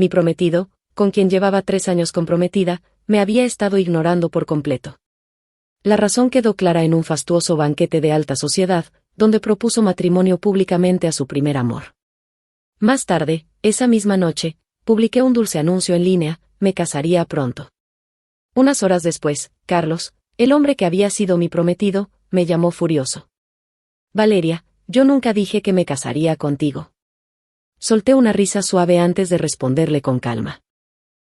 mi prometido, con quien llevaba 3 años comprometida, me había estado ignorando por completo. La razón quedó clara en un fastuoso banquete de alta sociedad, donde propuso matrimonio públicamente a su primer amor. Más tarde, esa misma noche, publiqué un dulce anuncio en línea: me casaría pronto. Unas horas después, Carlos, el hombre que había sido mi prometido, me llamó furioso. Valeria, yo nunca dije que me casaría contigo. Solté una risa suave antes de responderle con calma.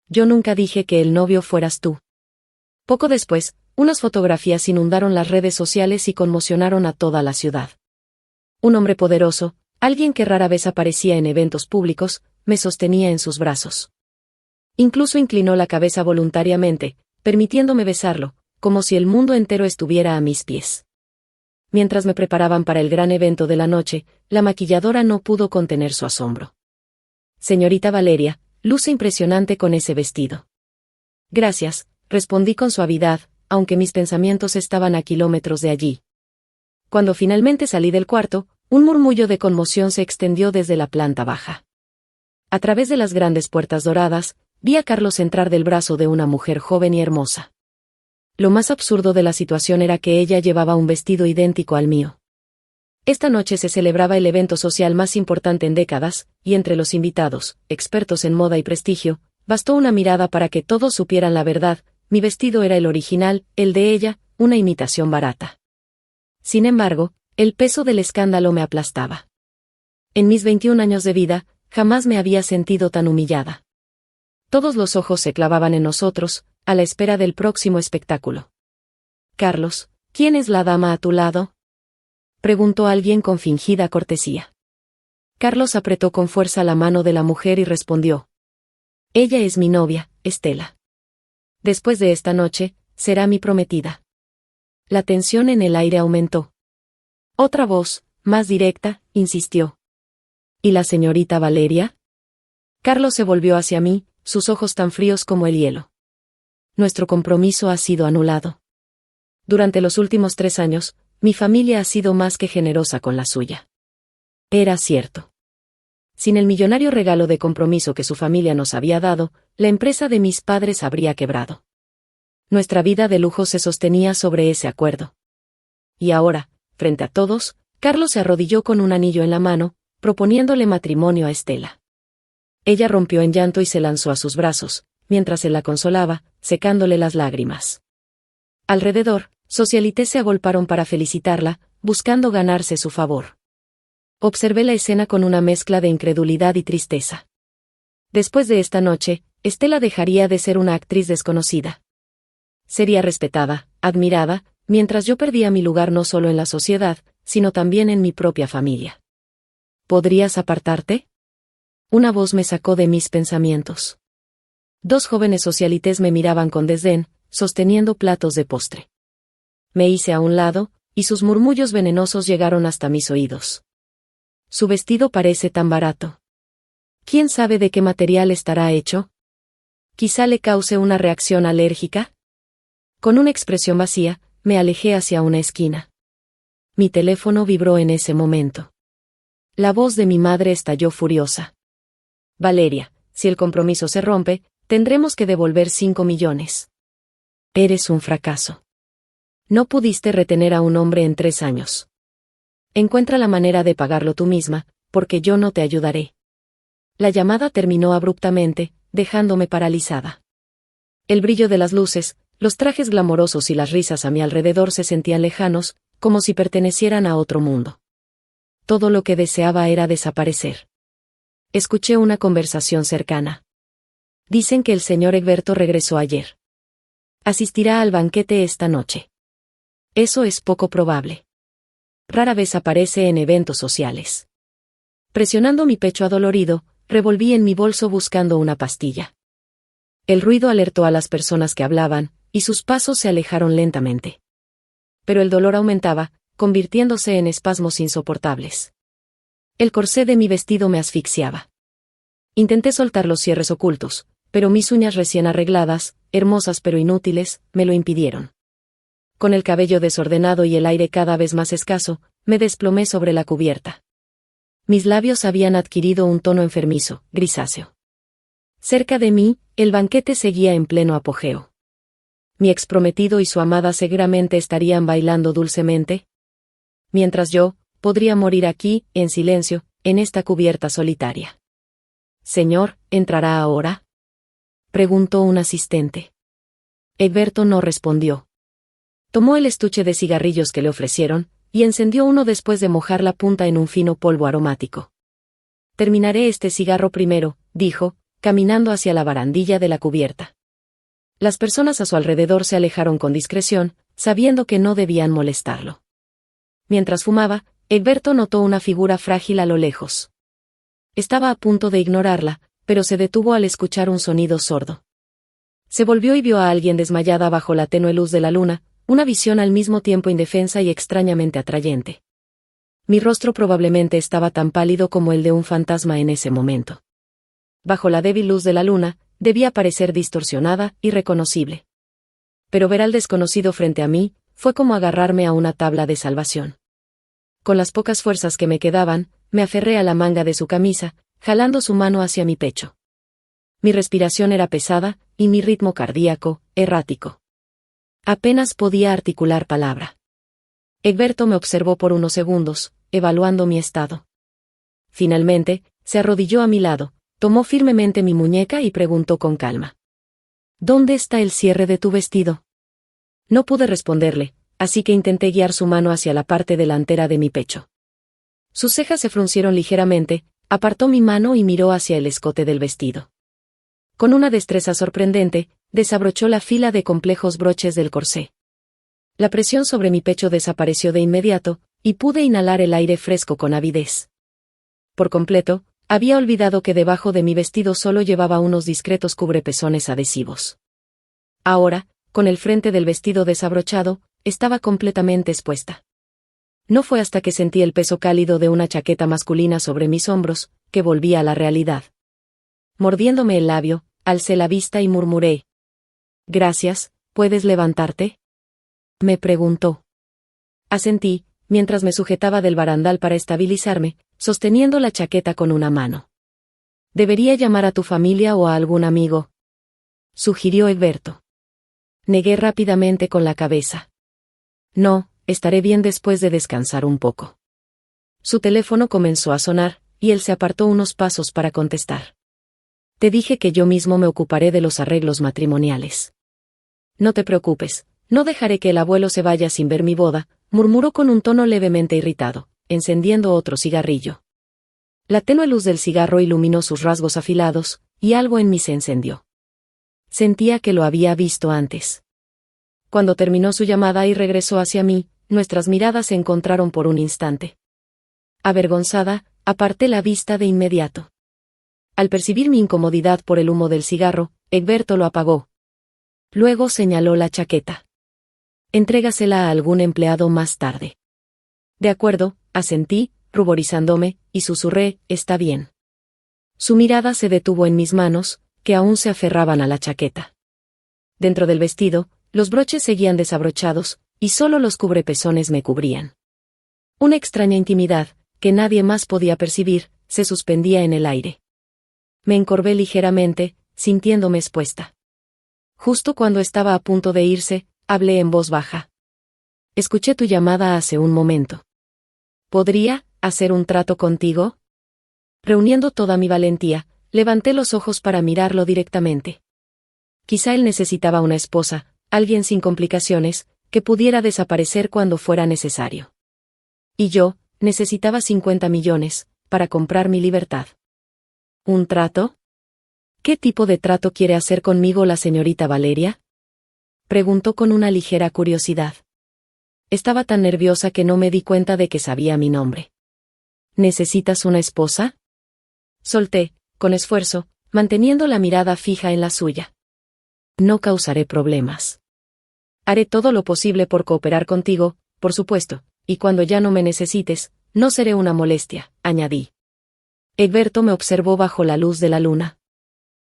Yo nunca dije que el novio fueras tú. Poco después, unas fotografías inundaron las redes sociales y conmocionaron a toda la ciudad. Un hombre poderoso, alguien que rara vez aparecía en eventos públicos, me sostenía en sus brazos. Incluso inclinó la cabeza voluntariamente, permitiéndome besarlo, como si el mundo entero estuviera a mis pies. Mientras me preparaban para el gran evento de la noche, la maquilladora no pudo contener su asombro. Señorita Valeria, luce impresionante con ese vestido. Gracias, respondí con suavidad, aunque mis pensamientos estaban a kilómetros de allí. Cuando finalmente salí del cuarto, un murmullo de conmoción se extendió desde la planta baja. A través de las grandes puertas doradas, vi a Carlos entrar del brazo de una mujer joven y hermosa. Lo más absurdo de la situación era que ella llevaba un vestido idéntico al mío. Esta noche se celebraba el evento social más importante en décadas, y entre los invitados, expertos en moda y prestigio, bastó una mirada para que todos supieran la verdad: mi vestido era el original, el de ella, una imitación barata. Sin embargo, el peso del escándalo me aplastaba. En mis 21 años de vida, jamás me había sentido tan humillada. Todos los ojos se clavaban en nosotros, a la espera del próximo espectáculo. Carlos, ¿quién es la dama a tu lado?, preguntó alguien con fingida cortesía. Carlos apretó con fuerza la mano de la mujer y respondió: ella es mi novia, Estela. Después de esta noche, será mi prometida. La tensión en el aire aumentó. Otra voz, más directa, insistió: ¿y la señorita Valeria? Carlos se volvió hacia mí, sus ojos tan fríos como el hielo. Nuestro compromiso ha sido anulado. Durante los últimos 3 años, mi familia ha sido más que generosa con la suya. Era cierto. Sin el millonario regalo de compromiso que su familia nos había dado, la empresa de mis padres habría quebrado. Nuestra vida de lujo se sostenía sobre ese acuerdo. Y ahora, frente a todos, Carlos se arrodilló con un anillo en la mano, proponiéndole matrimonio a Estela. Ella rompió en llanto y se lanzó a sus brazos, mientras él la consolaba, secándole las lágrimas. Alrededor, socialites se agolparon para felicitarla, buscando ganarse su favor. Observé la escena con una mezcla de incredulidad y tristeza. Después de esta noche, Estela dejaría de ser una actriz desconocida. Sería respetada, admirada, mientras yo perdía mi lugar no solo en la sociedad, sino también en mi propia familia. ¿Podrías apartarte? Una voz me sacó de mis pensamientos. 2 jóvenes socialites me miraban con desdén, sosteniendo platos de postre. Me hice a un lado, y sus murmullos venenosos llegaron hasta mis oídos. Su vestido parece tan barato. ¿Quién sabe de qué material estará hecho? ¿Quizá le cause una reacción alérgica? Con una expresión vacía, me alejé hacia una esquina. Mi teléfono vibró en ese momento. La voz de mi madre estalló furiosa. Valeria, si el compromiso se rompe, tendremos que devolver 5 millones. Eres un fracaso. No pudiste retener a un hombre en 3 años. Encuentra la manera de pagarlo tú misma, porque yo no te ayudaré. La llamada terminó abruptamente, dejándome paralizada. El brillo de las luces, los trajes glamorosos y las risas a mi alrededor se sentían lejanos, como si pertenecieran a otro mundo. Todo lo que deseaba era desaparecer. Escuché una conversación cercana. Dicen que el señor Egberto regresó ayer. Asistirá al banquete esta noche. Eso es poco probable. Rara vez aparece en eventos sociales. Presionando mi pecho adolorido, revolví en mi bolso buscando una pastilla. El ruido alertó a las personas que hablaban, y sus pasos se alejaron lentamente. Pero el dolor aumentaba, convirtiéndose en espasmos insoportables. El corsé de mi vestido me asfixiaba. Intenté soltar los cierres ocultos, pero mis uñas recién arregladas, hermosas pero inútiles, me lo impidieron. Con el cabello desordenado y el aire cada vez más escaso, me desplomé sobre la cubierta. Mis labios habían adquirido un tono enfermizo, grisáceo. Cerca de mí, el banquete seguía en pleno apogeo. Mi exprometido y su amada seguramente estarían bailando dulcemente, mientras yo podría morir aquí, en silencio, en esta cubierta solitaria. «Señor, ¿entrará ahora?», preguntó un asistente. Egberto no respondió. Tomó el estuche de cigarrillos que le ofrecieron, y encendió uno después de mojar la punta en un fino polvo aromático. «Terminaré este cigarro primero», dijo, caminando hacia la barandilla de la cubierta. Las personas a su alrededor se alejaron con discreción, sabiendo que no debían molestarlo. Mientras fumaba, Egberto notó una figura frágil a lo lejos. Estaba a punto de ignorarla, pero se detuvo al escuchar un sonido sordo. Se volvió y vio a alguien desmayada bajo la tenue luz de la luna, una visión al mismo tiempo indefensa y extrañamente atrayente. Mi rostro probablemente estaba tan pálido como el de un fantasma en ese momento. Bajo la débil luz de la luna, debía parecer distorsionada, irreconocible. Pero ver al desconocido frente a mí, fue como agarrarme a una tabla de salvación. Con las pocas fuerzas que me quedaban, me aferré a la manga de su camisa, jalando su mano hacia mi pecho. Mi respiración era pesada, y mi ritmo cardíaco, errático. Apenas podía articular palabra. Egberto me observó por unos segundos, evaluando mi estado. Finalmente, se arrodilló a mi lado, tomó firmemente mi muñeca y preguntó con calma: «¿Dónde está el cierre de tu vestido?». No pude responderle, así que intenté guiar su mano hacia la parte delantera de mi pecho. Sus cejas se fruncieron ligeramente, apartó mi mano y miró hacia el escote del vestido. Con una destreza sorprendente, desabrochó la fila de complejos broches del corsé. La presión sobre mi pecho desapareció de inmediato, y pude inhalar el aire fresco con avidez. Por completo, había olvidado que debajo de mi vestido solo llevaba unos discretos cubrepezones adhesivos. Ahora, con el frente del vestido desabrochado, estaba completamente expuesta. No fue hasta que sentí el peso cálido de una chaqueta masculina sobre mis hombros, que volví a la realidad. Mordiéndome el labio, alcé la vista y murmuré: «Gracias, ¿puedes levantarte?», me preguntó. Asentí, mientras me sujetaba del barandal para estabilizarme, sosteniendo la chaqueta con una mano. «¿Debería llamar a tu familia o a algún amigo?», sugirió Egberto. Negué rápidamente con la cabeza. «No, estaré bien después de descansar un poco». Su teléfono comenzó a sonar, y él se apartó unos pasos para contestar. «Te dije que yo mismo me ocuparé de los arreglos matrimoniales». «No te preocupes, no dejaré que el abuelo se vaya sin ver mi boda», murmuró con un tono levemente irritado, encendiendo otro cigarrillo. La tenue luz del cigarro iluminó sus rasgos afilados, y algo en mí se encendió. Sentía que lo había visto antes. Cuando terminó su llamada y regresó hacia mí, nuestras miradas se encontraron por un instante. Avergonzada, aparté la vista de inmediato. Al percibir mi incomodidad por el humo del cigarro, Egberto lo apagó. Luego señaló la chaqueta. «Entrégasela a algún empleado más tarde». «De acuerdo», asentí, ruborizándome, y susurré: «Está bien». Su mirada se detuvo en mis manos, que aún se aferraban a la chaqueta. Dentro del vestido, los broches seguían desabrochados, y solo los cubrepezones me cubrían. Una extraña intimidad, que nadie más podía percibir, se suspendía en el aire. Me encorvé ligeramente, sintiéndome expuesta. Justo cuando estaba a punto de irse, hablé en voz baja. «Escuché tu llamada hace un momento. ¿Podría hacer un trato contigo?». Reuniendo toda mi valentía, levanté los ojos para mirarlo directamente. Quizá él necesitaba una esposa, alguien sin complicaciones, que pudiera desaparecer cuando fuera necesario. Y yo, necesitaba 50 millones, para comprar mi libertad. ¿Un trato? ¿Qué tipo de trato quiere hacer conmigo la señorita Valeria?, preguntó con una ligera curiosidad. Estaba tan nerviosa que no me di cuenta de que sabía mi nombre. ¿Necesitas una esposa?, solté, con esfuerzo, manteniendo la mirada fija en la suya. «No causaré problemas. Haré todo lo posible por cooperar contigo, por supuesto, y cuando ya no me necesites, no seré una molestia», añadí. Egberto me observó bajo la luz de la luna.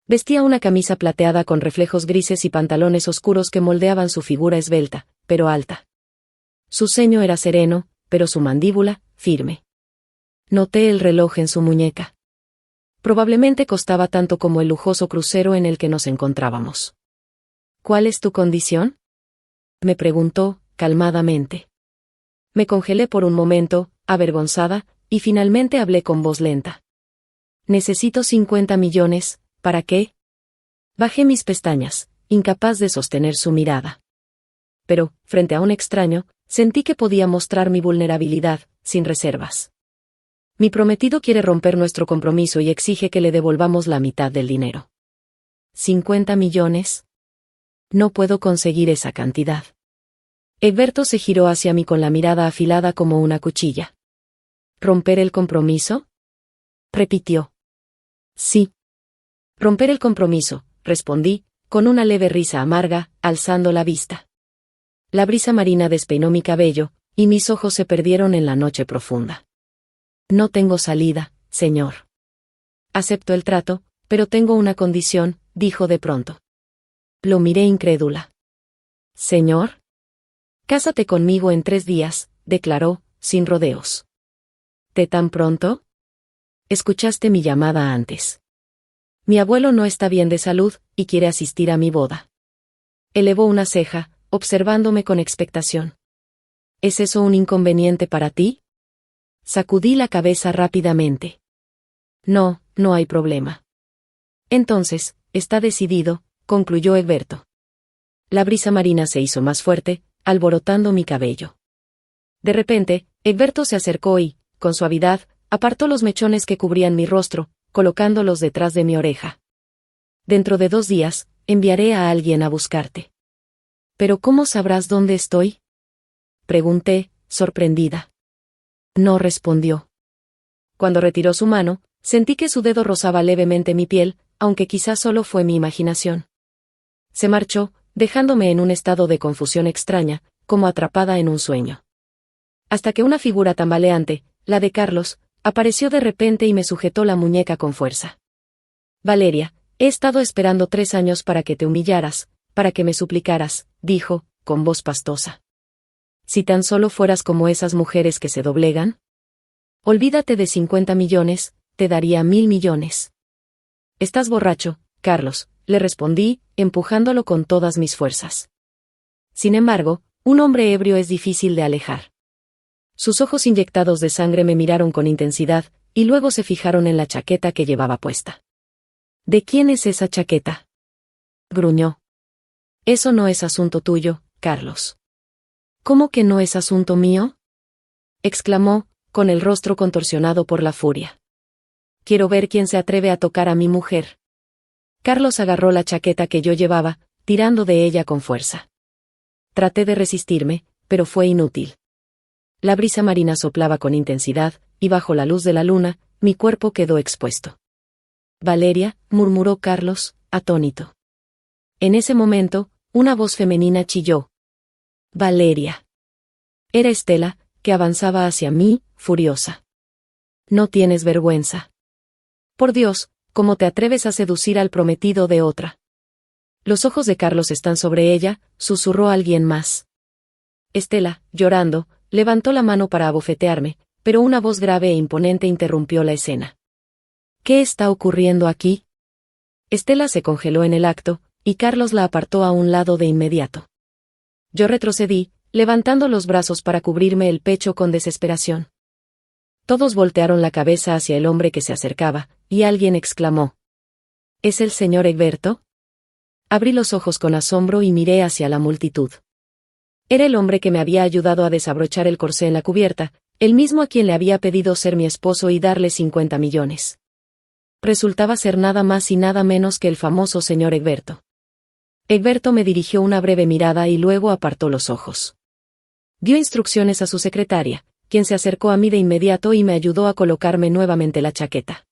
Vestía una camisa plateada con reflejos grises y pantalones oscuros que moldeaban su figura esbelta, pero alta. Su ceño era sereno, pero su mandíbula, firme. Noté el reloj en su muñeca. probablemente costaba tanto como el lujoso crucero en el que nos encontrábamos. ¿Cuál es tu condición?, me preguntó, calmadamente. Me congelé por un momento, avergonzada, y finalmente hablé con voz lenta. Necesito 50 millones, ¿para qué? Bajé mis pestañas, incapaz de sostener su mirada. Pero, frente a un extraño, sentí que podía mostrar mi vulnerabilidad, sin reservas. Mi prometido quiere romper nuestro compromiso y exige que le devolvamos la mitad del dinero. ¿50 millones? No puedo conseguir esa cantidad. Egberto se giró hacia mí con la mirada afilada como una cuchilla. ¿Romper el compromiso?, repitió. Sí. Romper el compromiso, respondí, con una leve risa amarga, alzando la vista. La brisa marina despeinó mi cabello, y mis ojos se perdieron en la noche profunda. No tengo salida, señor. Acepto el trato, pero tengo una condición, dijo de pronto. Lo miré incrédula. ¿Señor? Cásate conmigo en 3 días, declaró, sin rodeos. ¿Te tan pronto? Escuchaste mi llamada antes. Mi abuelo no está bien de salud, y quiere asistir a mi boda. Elevó una ceja, observándome con expectación. ¿Es eso un inconveniente para ti? Sacudí la cabeza rápidamente. No, no hay problema. Entonces, está decidido, concluyó Egberto. La brisa marina se hizo más fuerte, alborotando mi cabello. De repente, Egberto se acercó y, con suavidad, apartó los mechones que cubrían mi rostro, colocándolos detrás de mi oreja. Dentro de 2 días, enviaré a alguien a buscarte. ¿Pero cómo sabrás dónde estoy?, pregunté, sorprendida. No respondió. Cuando retiró su mano, sentí que su dedo rozaba levemente mi piel, aunque quizás solo fue mi imaginación. Se marchó, dejándome en un estado de confusión extraña, como atrapada en un sueño. Hasta que una figura tambaleante, la de Carlos, apareció de repente y me sujetó la muñeca con fuerza. Valeria, he estado esperando 3 años para que te humillaras, para que me suplicaras, dijo, con voz pastosa. Si tan solo fueras como esas mujeres que se doblegan. Olvídate de 50 millones, te daría 1000 millones. Estás borracho, Carlos, le respondí, empujándolo con todas mis fuerzas. Sin embargo, un hombre ebrio es difícil de alejar. Sus ojos inyectados de sangre me miraron con intensidad, y luego se fijaron en la chaqueta que llevaba puesta. ¿De quién es esa chaqueta?, gruñó. Eso no es asunto tuyo, Carlos. ¿Cómo que no es asunto mío?, exclamó, con el rostro contorsionado por la furia. Quiero ver quién se atreve a tocar a mi mujer. Carlos agarró la chaqueta que yo llevaba, tirando de ella con fuerza. Traté de resistirme, pero fue inútil. La brisa marina soplaba con intensidad, y bajo la luz de la luna, mi cuerpo quedó expuesto. Valeria, murmuró Carlos, atónito. En ese momento, una voz femenina chilló. Valeria. Era Estela, que avanzaba hacia mí, furiosa. No tienes vergüenza. Por Dios, ¿cómo te atreves a seducir al prometido de otra? Los ojos de Carlos están sobre ella, susurró alguien más. Estela, llorando, levantó la mano para abofetearme, pero una voz grave e imponente interrumpió la escena. ¿Qué está ocurriendo aquí? Estela se congeló en el acto, y Carlos la apartó a un lado de inmediato. Yo retrocedí, levantando los brazos para cubrirme el pecho con desesperación. Todos voltearon la cabeza hacia el hombre que se acercaba, y alguien exclamó. ¿Es el señor Egberto? Abrí los ojos con asombro y miré hacia la multitud. Era el hombre que me había ayudado a desabrochar el corsé en la cubierta, el mismo a quien le había pedido ser mi esposo y darle 50 millones. Resultaba ser nada más y nada menos que el famoso señor Egberto. Egberto me dirigió una breve mirada y luego apartó los ojos. Dio instrucciones a su secretaria, quien se acercó a mí de inmediato y me ayudó a colocarme nuevamente la chaqueta.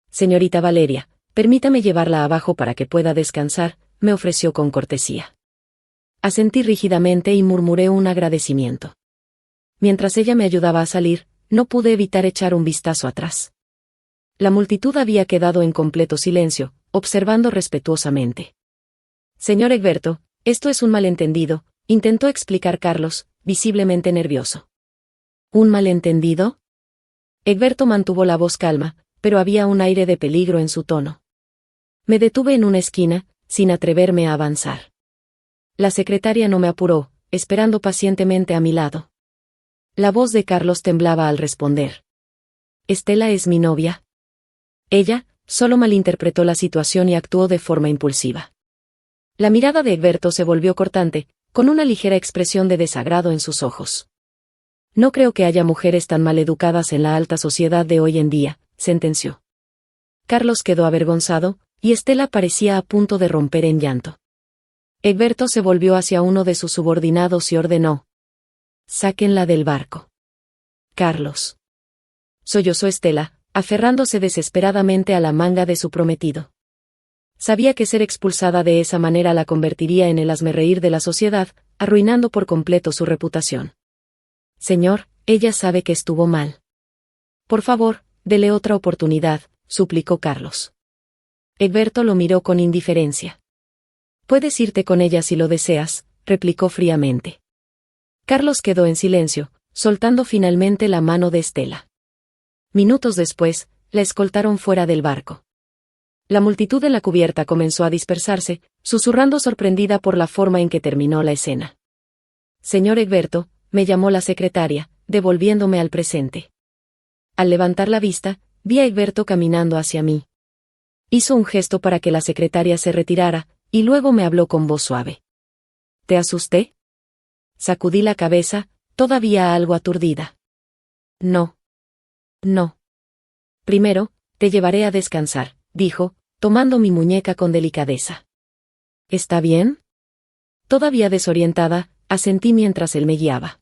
Señorita Valeria, permítame llevarla abajo para que pueda descansar, me ofreció con cortesía. Asentí rígidamente y murmuré un agradecimiento. Mientras ella me ayudaba a salir, no pude evitar echar un vistazo atrás. La multitud había quedado en completo silencio, observando respetuosamente. Señor Egberto, esto es un malentendido, intentó explicar Carlos, visiblemente nervioso. ¿Un malentendido? Egberto mantuvo la voz calma, pero había un aire de peligro en su tono. Me detuve en una esquina, sin atreverme a avanzar. La secretaria no me apuró, esperando pacientemente a mi lado. La voz de Carlos temblaba al responder. «¿Estela es mi novia?» Ella solo malinterpretó la situación y actuó de forma impulsiva. La mirada de Egberto se volvió cortante, con una ligera expresión de desagrado en sus ojos. «No creo que haya mujeres tan maleducadas en la alta sociedad de hoy en día», sentenció. Carlos quedó avergonzado, y Estela parecía a punto de romper en llanto. Egberto se volvió hacia uno de sus subordinados y ordenó: «Sáquenla del barco». «Carlos», sollozó Estela, aferrándose desesperadamente a la manga de su prometido. Sabía que ser expulsada de esa manera la convertiría en el hazmerreír de la sociedad, arruinando por completo su reputación. «Señor, ella sabe que estuvo mal. Por favor, dele otra oportunidad», suplicó Carlos. Egberto lo miró con indiferencia. «Puedes irte con ella si lo deseas», replicó fríamente. Carlos quedó en silencio, soltando finalmente la mano de Estela. Minutos después, la escoltaron fuera del barco. La multitud en la cubierta comenzó a dispersarse, susurrando sorprendida por la forma en que terminó la escena. «Señor Egberto», me llamó la secretaria, devolviéndome al presente. Al levantar la vista, vi a Egberto caminando hacia mí. Hizo un gesto para que la secretaria se retirara, y luego me habló con voz suave. «¿Te asusté?» Sacudí la cabeza, todavía algo aturdida. «No. No. Primero, te llevaré a descansar», dijo, tomando mi muñeca con delicadeza. «¿Está bien?» Todavía desorientada, asentí mientras él me guiaba.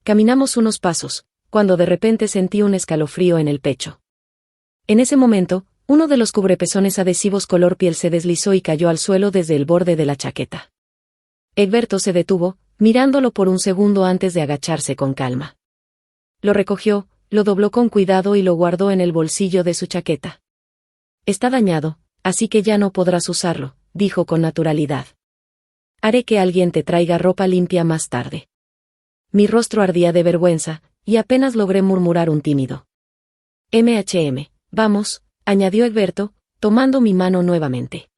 Caminamos unos pasos, cuando de repente sentí un escalofrío en el pecho. En ese momento, uno de los cubrepezones adhesivos color piel se deslizó y cayó al suelo desde el borde de la chaqueta. Egberto se detuvo, mirándolo por un segundo antes de agacharse con calma. Lo recogió, lo dobló con cuidado y lo guardó en el bolsillo de su chaqueta. «Está dañado, así que ya no podrás usarlo», dijo con naturalidad. «Haré que alguien te traiga ropa limpia más tarde». Mi rostro ardía de vergüenza, y apenas logré murmurar un tímido «vamos», añadió Egberto, tomando mi mano nuevamente.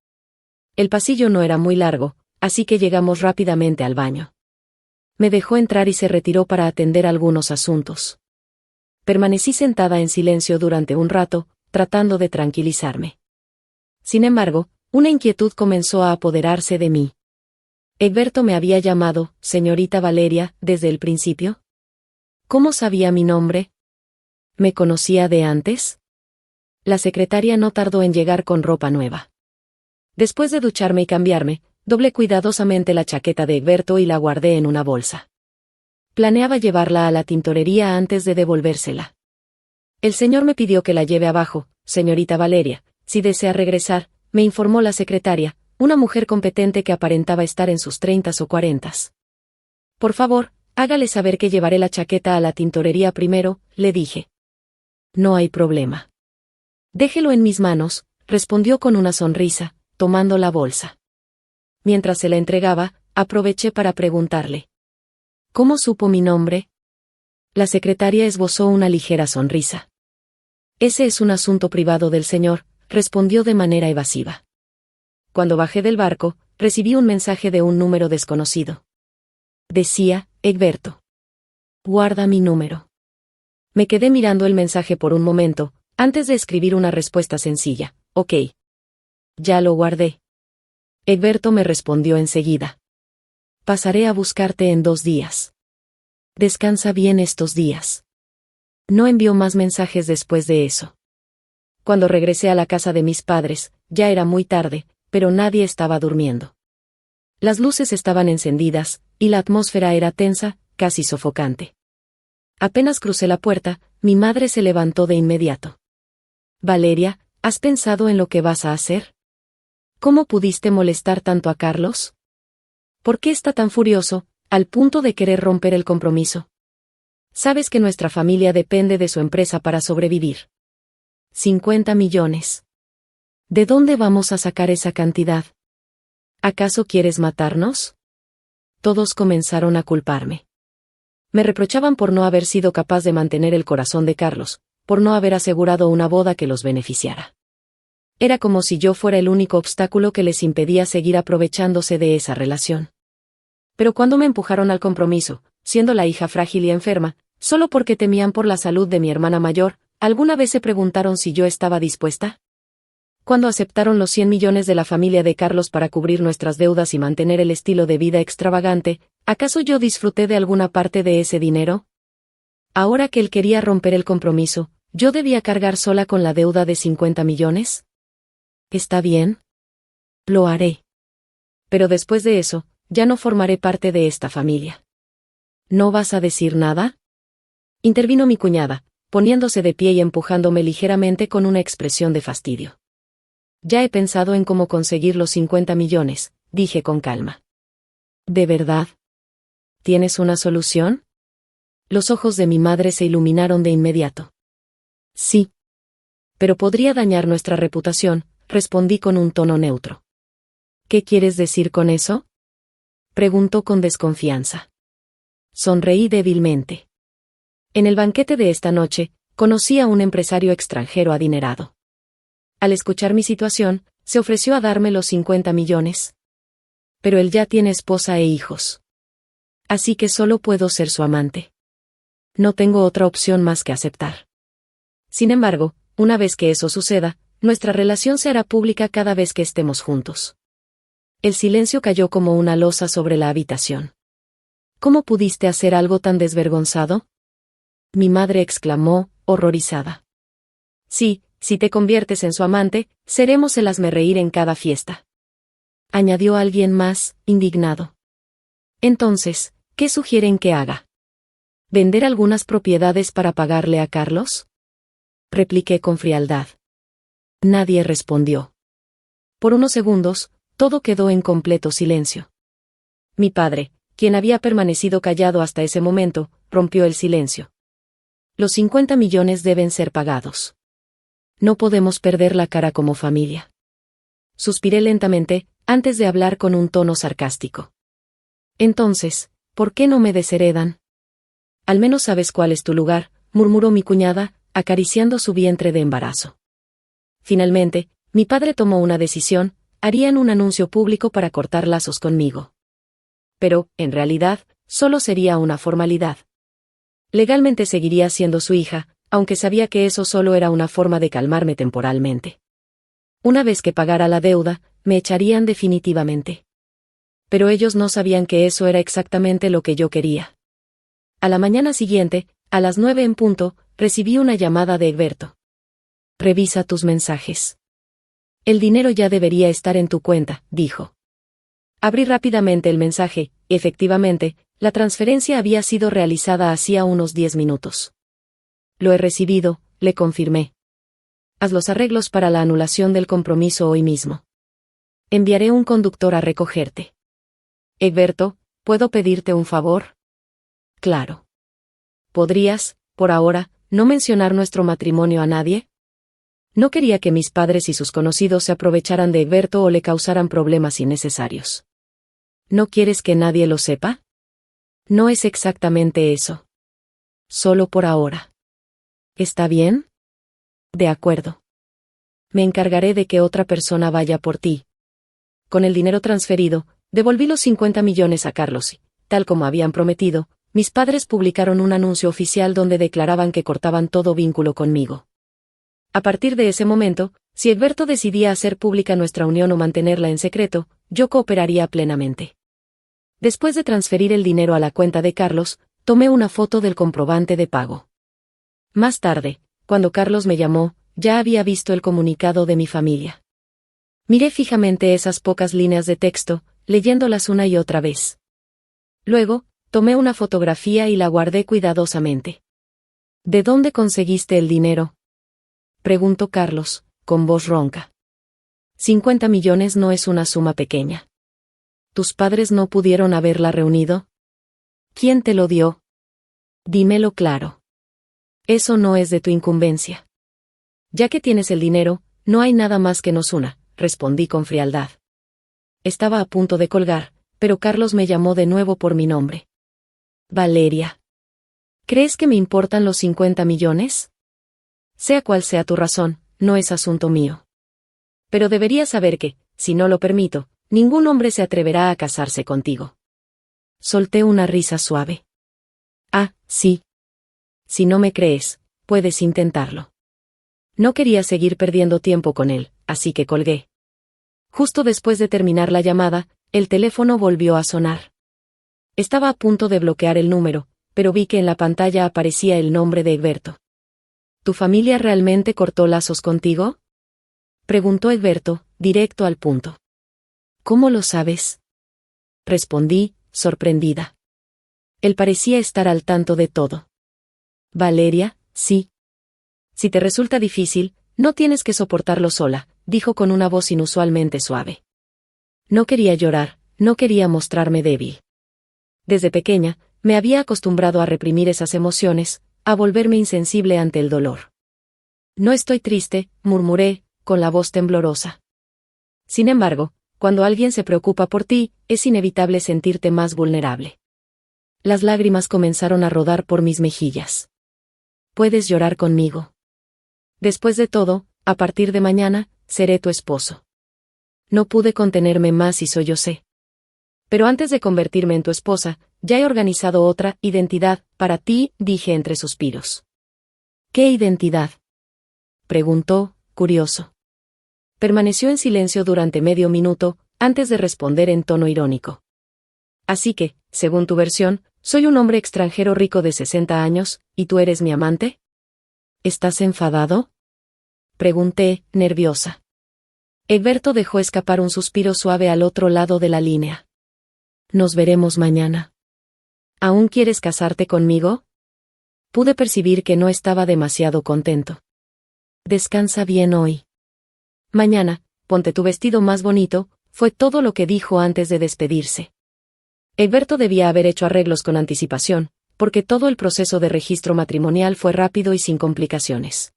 El pasillo no era muy largo, así que llegamos rápidamente al baño. Me dejó entrar y se retiró para atender algunos asuntos. Permanecí sentada en silencio durante un rato, tratando de tranquilizarme. Sin embargo, una inquietud comenzó a apoderarse de mí. ¿Egberto me había llamado señorita Valeria desde el principio? ¿Cómo sabía mi nombre? ¿Me conocía de antes? La secretaria no tardó en llegar con ropa nueva. Después de ducharme y cambiarme, doblé cuidadosamente la chaqueta de Egberto y la guardé en una bolsa. Planeaba llevarla a la tintorería antes de devolvérsela. «El señor me pidió que la lleve abajo, señorita Valeria, si desea regresar», me informó la secretaria, una mujer competente que aparentaba estar en sus 30 o 40. «Por favor, hágale saber que llevaré la chaqueta a la tintorería primero», le dije. «No hay problema. Déjelo en mis manos», respondió con una sonrisa, tomando la bolsa. Mientras se la entregaba, aproveché para preguntarle: «¿Cómo supo mi nombre?» La secretaria esbozó una ligera sonrisa. «Ese es un asunto privado del señor», respondió de manera evasiva. Cuando bajé del barco, recibí un mensaje de un número desconocido. Decía: «Egberto. Guarda mi número». Me quedé mirando el mensaje por un momento, antes de escribir una respuesta sencilla: «Ok». «Ya lo guardé». Egberto me respondió enseguida: «Pasaré a buscarte en 2 días. Descansa bien estos días». No envió más mensajes después de eso. Cuando regresé a la casa de mis padres, ya era muy tarde, pero nadie estaba durmiendo. Las luces estaban encendidas, y la atmósfera era tensa, casi sofocante. Apenas crucé la puerta, mi madre se levantó de inmediato. «Valeria, ¿has pensado en lo que vas a hacer? ¿Cómo pudiste molestar tanto a Carlos? ¿Por qué está tan furioso, al punto de querer romper el compromiso? Sabes que nuestra familia depende de su empresa para sobrevivir. 50 millones. ¿De dónde vamos a sacar esa cantidad? ¿Acaso quieres matarnos?» Todos comenzaron a culparme. Me reprochaban por no haber sido capaz de mantener el corazón de Carlos, por no haber asegurado una boda que los beneficiara. Era como si yo fuera el único obstáculo que les impedía seguir aprovechándose de esa relación. Pero cuando me empujaron al compromiso, siendo la hija frágil y enferma, solo porque temían por la salud de mi hermana mayor, ¿alguna vez se preguntaron si yo estaba dispuesta? Cuando aceptaron los 100 millones de la familia de Carlos para cubrir nuestras deudas y mantener el estilo de vida extravagante, ¿acaso yo disfruté de alguna parte de ese dinero? Ahora que él quería romper el compromiso, ¿yo debía cargar sola con la deuda de 50 millones? ¿Está bien? Lo haré. Pero después de eso, ya no formaré parte de esta familia. ¿No vas a decir nada? Intervino mi cuñada, poniéndose de pie y empujándome ligeramente con una expresión de fastidio. Ya he pensado en cómo conseguir los 50 millones, dije con calma. ¿De verdad? ¿Tienes una solución? Los ojos de mi madre se iluminaron de inmediato. Sí. Pero podría dañar nuestra reputación, respondí con un tono neutro. ¿Qué quieres decir con eso? Preguntó con desconfianza. Sonreí débilmente. En el banquete de esta noche, conocí a un empresario extranjero adinerado. Al escuchar mi situación, se ofreció a darme los 50 millones. Pero él ya tiene esposa e hijos. Así que solo puedo ser su amante. No tengo otra opción más que aceptar. Sin embargo, una vez que eso suceda, nuestra relación se hará pública cada vez que estemos juntos. El silencio cayó como una losa sobre la habitación. ¿Cómo pudiste hacer algo tan desvergonzado? Mi madre exclamó, horrorizada. Sí, si te conviertes en su amante, seremos el hazmerreír en cada fiesta. Añadió alguien más, indignado. Entonces, ¿qué sugieren que haga? ¿Vender algunas propiedades para pagarle a Carlos? Repliqué con frialdad. Nadie respondió. Por unos segundos, todo quedó en completo silencio. Mi padre, quien había permanecido callado hasta ese momento, rompió el silencio. Los 50 millones deben ser pagados. No podemos perder la cara como familia. Suspiré lentamente, antes de hablar con un tono sarcástico. Entonces, ¿por qué no me desheredan? Al menos sabes cuál es tu lugar, murmuró mi cuñada, acariciando su vientre de embarazo. Finalmente, mi padre tomó una decisión: harían un anuncio público para cortar lazos conmigo. Pero, en realidad, solo sería una formalidad. Legalmente seguiría siendo su hija, aunque sabía que eso solo era una forma de calmarme temporalmente. Una vez que pagara la deuda, me echarían definitivamente. Pero ellos no sabían que eso era exactamente lo que yo quería. A la mañana siguiente, a las 9 en punto, recibí una llamada de Egberto. Revisa tus mensajes. El dinero ya debería estar en tu cuenta, dijo. Abrí rápidamente el mensaje, y efectivamente, la transferencia había sido realizada hacía unos 10 minutos. Lo he recibido, le confirmé. Haz los arreglos para la anulación del compromiso hoy mismo. Enviaré un conductor a recogerte. Egberto, ¿puedo pedirte un favor? Claro. ¿Podrías, por ahora, no mencionar nuestro matrimonio a nadie? No quería que mis padres y sus conocidos se aprovecharan de Egberto o le causaran problemas innecesarios. ¿No quieres que nadie lo sepa? No es exactamente eso. Solo por ahora. ¿Está bien? De acuerdo. Me encargaré de que otra persona vaya por ti. Con el dinero transferido, devolví los 50 millones a Carlos y, tal como habían prometido, mis padres publicaron un anuncio oficial donde declaraban que cortaban todo vínculo conmigo. A partir de ese momento, si Egberto decidía hacer pública nuestra unión o mantenerla en secreto, yo cooperaría plenamente. Después de transferir el dinero a la cuenta de Carlos, tomé una foto del comprobante de pago. Más tarde, cuando Carlos me llamó, ya había visto el comunicado de mi familia. Miré fijamente esas pocas líneas de texto, leyéndolas una y otra vez. Luego, tomé una fotografía y la guardé cuidadosamente. ¿De dónde conseguiste el dinero?, preguntó Carlos, con voz ronca. 50 millones no es una suma pequeña. ¿Tus padres no pudieron haberla reunido? ¿Quién te lo dio? Dímelo claro. Eso no es de tu incumbencia. Ya que tienes el dinero, no hay nada más que nos una, respondí con frialdad. Estaba a punto de colgar, pero Carlos me llamó de nuevo por mi nombre. Valeria. ¿Crees que me importan los 50 millones? Sea cual sea tu razón, no es asunto mío. Pero deberías saber que, si no lo permito, ningún hombre se atreverá a casarse contigo. Solté una risa suave. Ah, sí. Si no me crees, puedes intentarlo. No quería seguir perdiendo tiempo con él, así que colgué. Justo después de terminar la llamada, el teléfono volvió a sonar. Estaba a punto de bloquear el número, pero vi que en la pantalla aparecía el nombre de Egberto. ¿Tu familia realmente cortó lazos contigo?, preguntó Egberto, directo al punto. ¿Cómo lo sabes?, respondí, sorprendida. Él parecía estar al tanto de todo. Valeria, sí. Si te resulta difícil, no tienes que soportarlo sola, dijo con una voz inusualmente suave. No quería llorar, no quería mostrarme débil. Desde pequeña, me había acostumbrado a reprimir esas emociones, a volverme insensible ante el dolor. No estoy triste, murmuré, con la voz temblorosa. Sin embargo, cuando alguien se preocupa por ti, es inevitable sentirte más vulnerable. Las lágrimas comenzaron a rodar por mis mejillas. Puedes llorar conmigo. Después de todo, a partir de mañana, seré tu esposo. No pude contenerme más y sollocé. Pero antes de convertirme en tu esposa, ya he organizado otra identidad para ti, dije entre suspiros. ¿Qué identidad?, preguntó, curioso. Permaneció en silencio durante medio minuto, antes de responder en tono irónico. Así que, según tu versión, soy un hombre extranjero rico de 60 años, ¿y tú eres mi amante? ¿Estás enfadado?, pregunté, nerviosa. Egberto dejó escapar un suspiro suave al otro lado de la línea. Nos veremos mañana. ¿Aún quieres casarte conmigo? Pude percibir que no estaba demasiado contento. Descansa bien hoy. Mañana, ponte tu vestido más bonito, fue todo lo que dijo antes de despedirse. Egberto debía haber hecho arreglos con anticipación, porque todo el proceso de registro matrimonial fue rápido y sin complicaciones.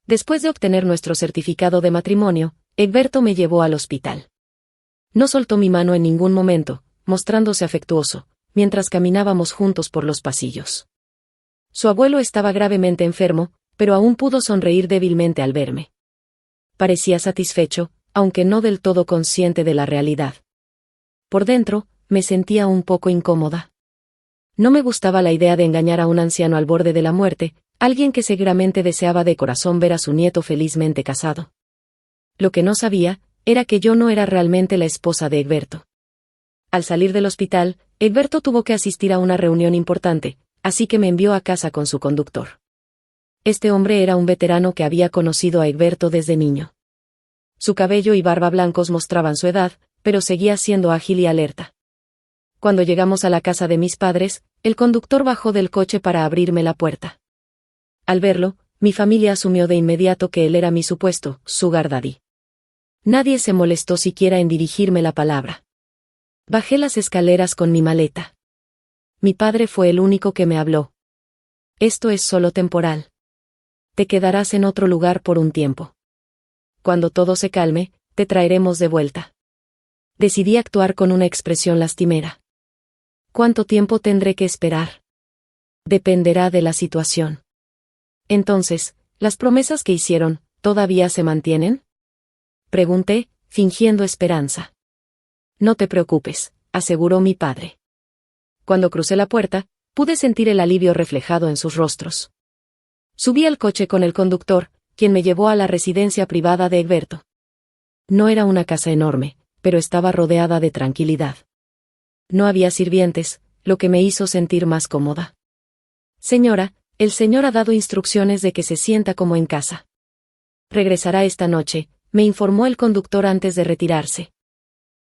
Después de obtener nuestro certificado de matrimonio, Egberto me llevó al hospital. No soltó mi mano en ningún momento, mostrándose afectuoso, mientras caminábamos juntos por los pasillos. Su abuelo estaba gravemente enfermo, pero aún pudo sonreír débilmente al verme. Parecía satisfecho, aunque no del todo consciente de la realidad. Por dentro, me sentía un poco incómoda. No me gustaba la idea de engañar a un anciano al borde de la muerte, alguien que seguramente deseaba de corazón ver a su nieto felizmente casado. Lo que no sabía, era que yo no era realmente la esposa de Egberto. Al salir del hospital, Egberto tuvo que asistir a una reunión importante, así que me envió a casa con su conductor. Este hombre era un veterano que había conocido a Egberto desde niño. Su cabello y barba blancos mostraban su edad, pero seguía siendo ágil y alerta. Cuando llegamos a la casa de mis padres, el conductor bajó del coche para abrirme la puerta. Al verlo, mi familia asumió de inmediato que él era mi supuesto sugar daddy. Nadie se molestó siquiera en dirigirme la palabra. Bajé las escaleras con mi maleta. Mi padre fue el único que me habló. Esto es solo temporal. Te quedarás en otro lugar por un tiempo. Cuando todo se calme, te traeremos de vuelta. Decidí actuar con una expresión lastimera. ¿Cuánto tiempo tendré que esperar? Dependerá de la situación. Entonces, ¿las promesas que hicieron, todavía se mantienen?, pregunté, fingiendo esperanza. No te preocupes, aseguró mi padre. Cuando crucé la puerta, pude sentir el alivio reflejado en sus rostros. Subí al coche con el conductor, quien me llevó a la residencia privada de Egberto. No era una casa enorme, pero estaba rodeada de tranquilidad. No había sirvientes, lo que me hizo sentir más cómoda. Señora, el señor ha dado instrucciones de que se sienta como en casa. Regresará esta noche, me informó el conductor antes de retirarse.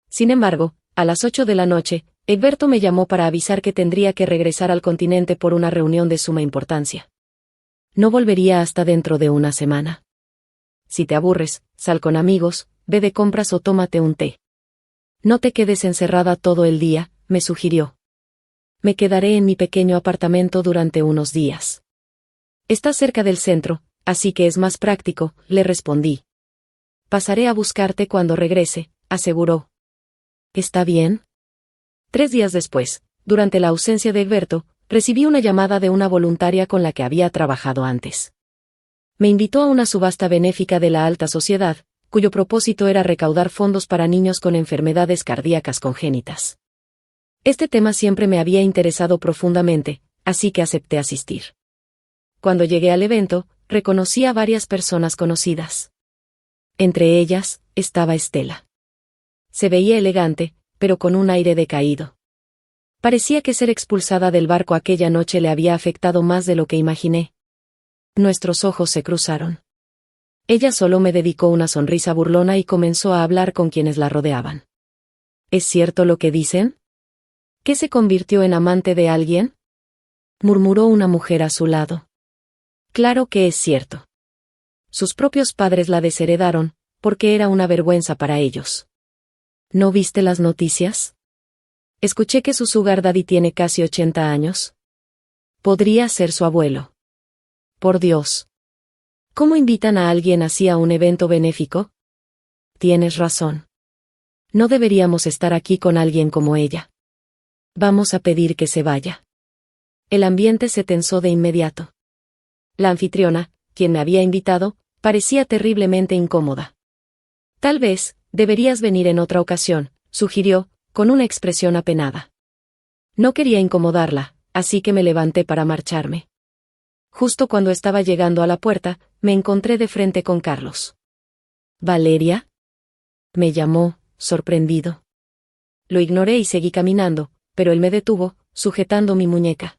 Sin embargo, a las 8 de la noche, Egberto me llamó para avisar que tendría que regresar al continente por una reunión de suma importancia. No volvería hasta dentro de una semana. Si te aburres, sal con amigos, ve de compras o tómate un té. No te quedes encerrada todo el día, me sugirió. Me quedaré en mi pequeño apartamento durante unos días. Está cerca del centro, así que es más práctico, le respondí. Pasaré a buscarte cuando regrese, aseguró. ¿Está bien? 3 días después, durante la ausencia de Egberto, recibí una llamada de una voluntaria con la que había trabajado antes. Me invitó a una subasta benéfica de la alta sociedad, cuyo propósito era recaudar fondos para niños con enfermedades cardíacas congénitas. Este tema siempre me había interesado profundamente, así que acepté asistir. Cuando llegué al evento, reconocí a varias personas conocidas. Entre ellas, estaba Estela. Se veía elegante, pero con un aire decaído. Parecía que ser expulsada del barco aquella noche le había afectado más de lo que imaginé. Nuestros ojos se cruzaron. Ella solo me dedicó una sonrisa burlona y comenzó a hablar con quienes la rodeaban. ¿Es cierto lo que dicen? ¿Que se convirtió en amante de alguien?, murmuró una mujer a su lado. Claro que es cierto. Sus propios padres la desheredaron, porque era una vergüenza para ellos. ¿No viste las noticias? Escuché que su sugar daddy tiene casi 80 años. Podría ser su abuelo. Por Dios. ¿Cómo invitan a alguien así a un evento benéfico? Tienes razón. No deberíamos estar aquí con alguien como ella. Vamos a pedir que se vaya. El ambiente se tensó de inmediato. La anfitriona, quien me había invitado, parecía terriblemente incómoda. Tal vez, deberías venir en otra ocasión, sugirió, con una expresión apenada. No quería incomodarla, así que me levanté para marcharme. Justo cuando estaba llegando a la puerta, me encontré de frente con Carlos. ¿Valeria?, me llamó, sorprendido. Lo ignoré y seguí caminando, pero él me detuvo, sujetando mi muñeca.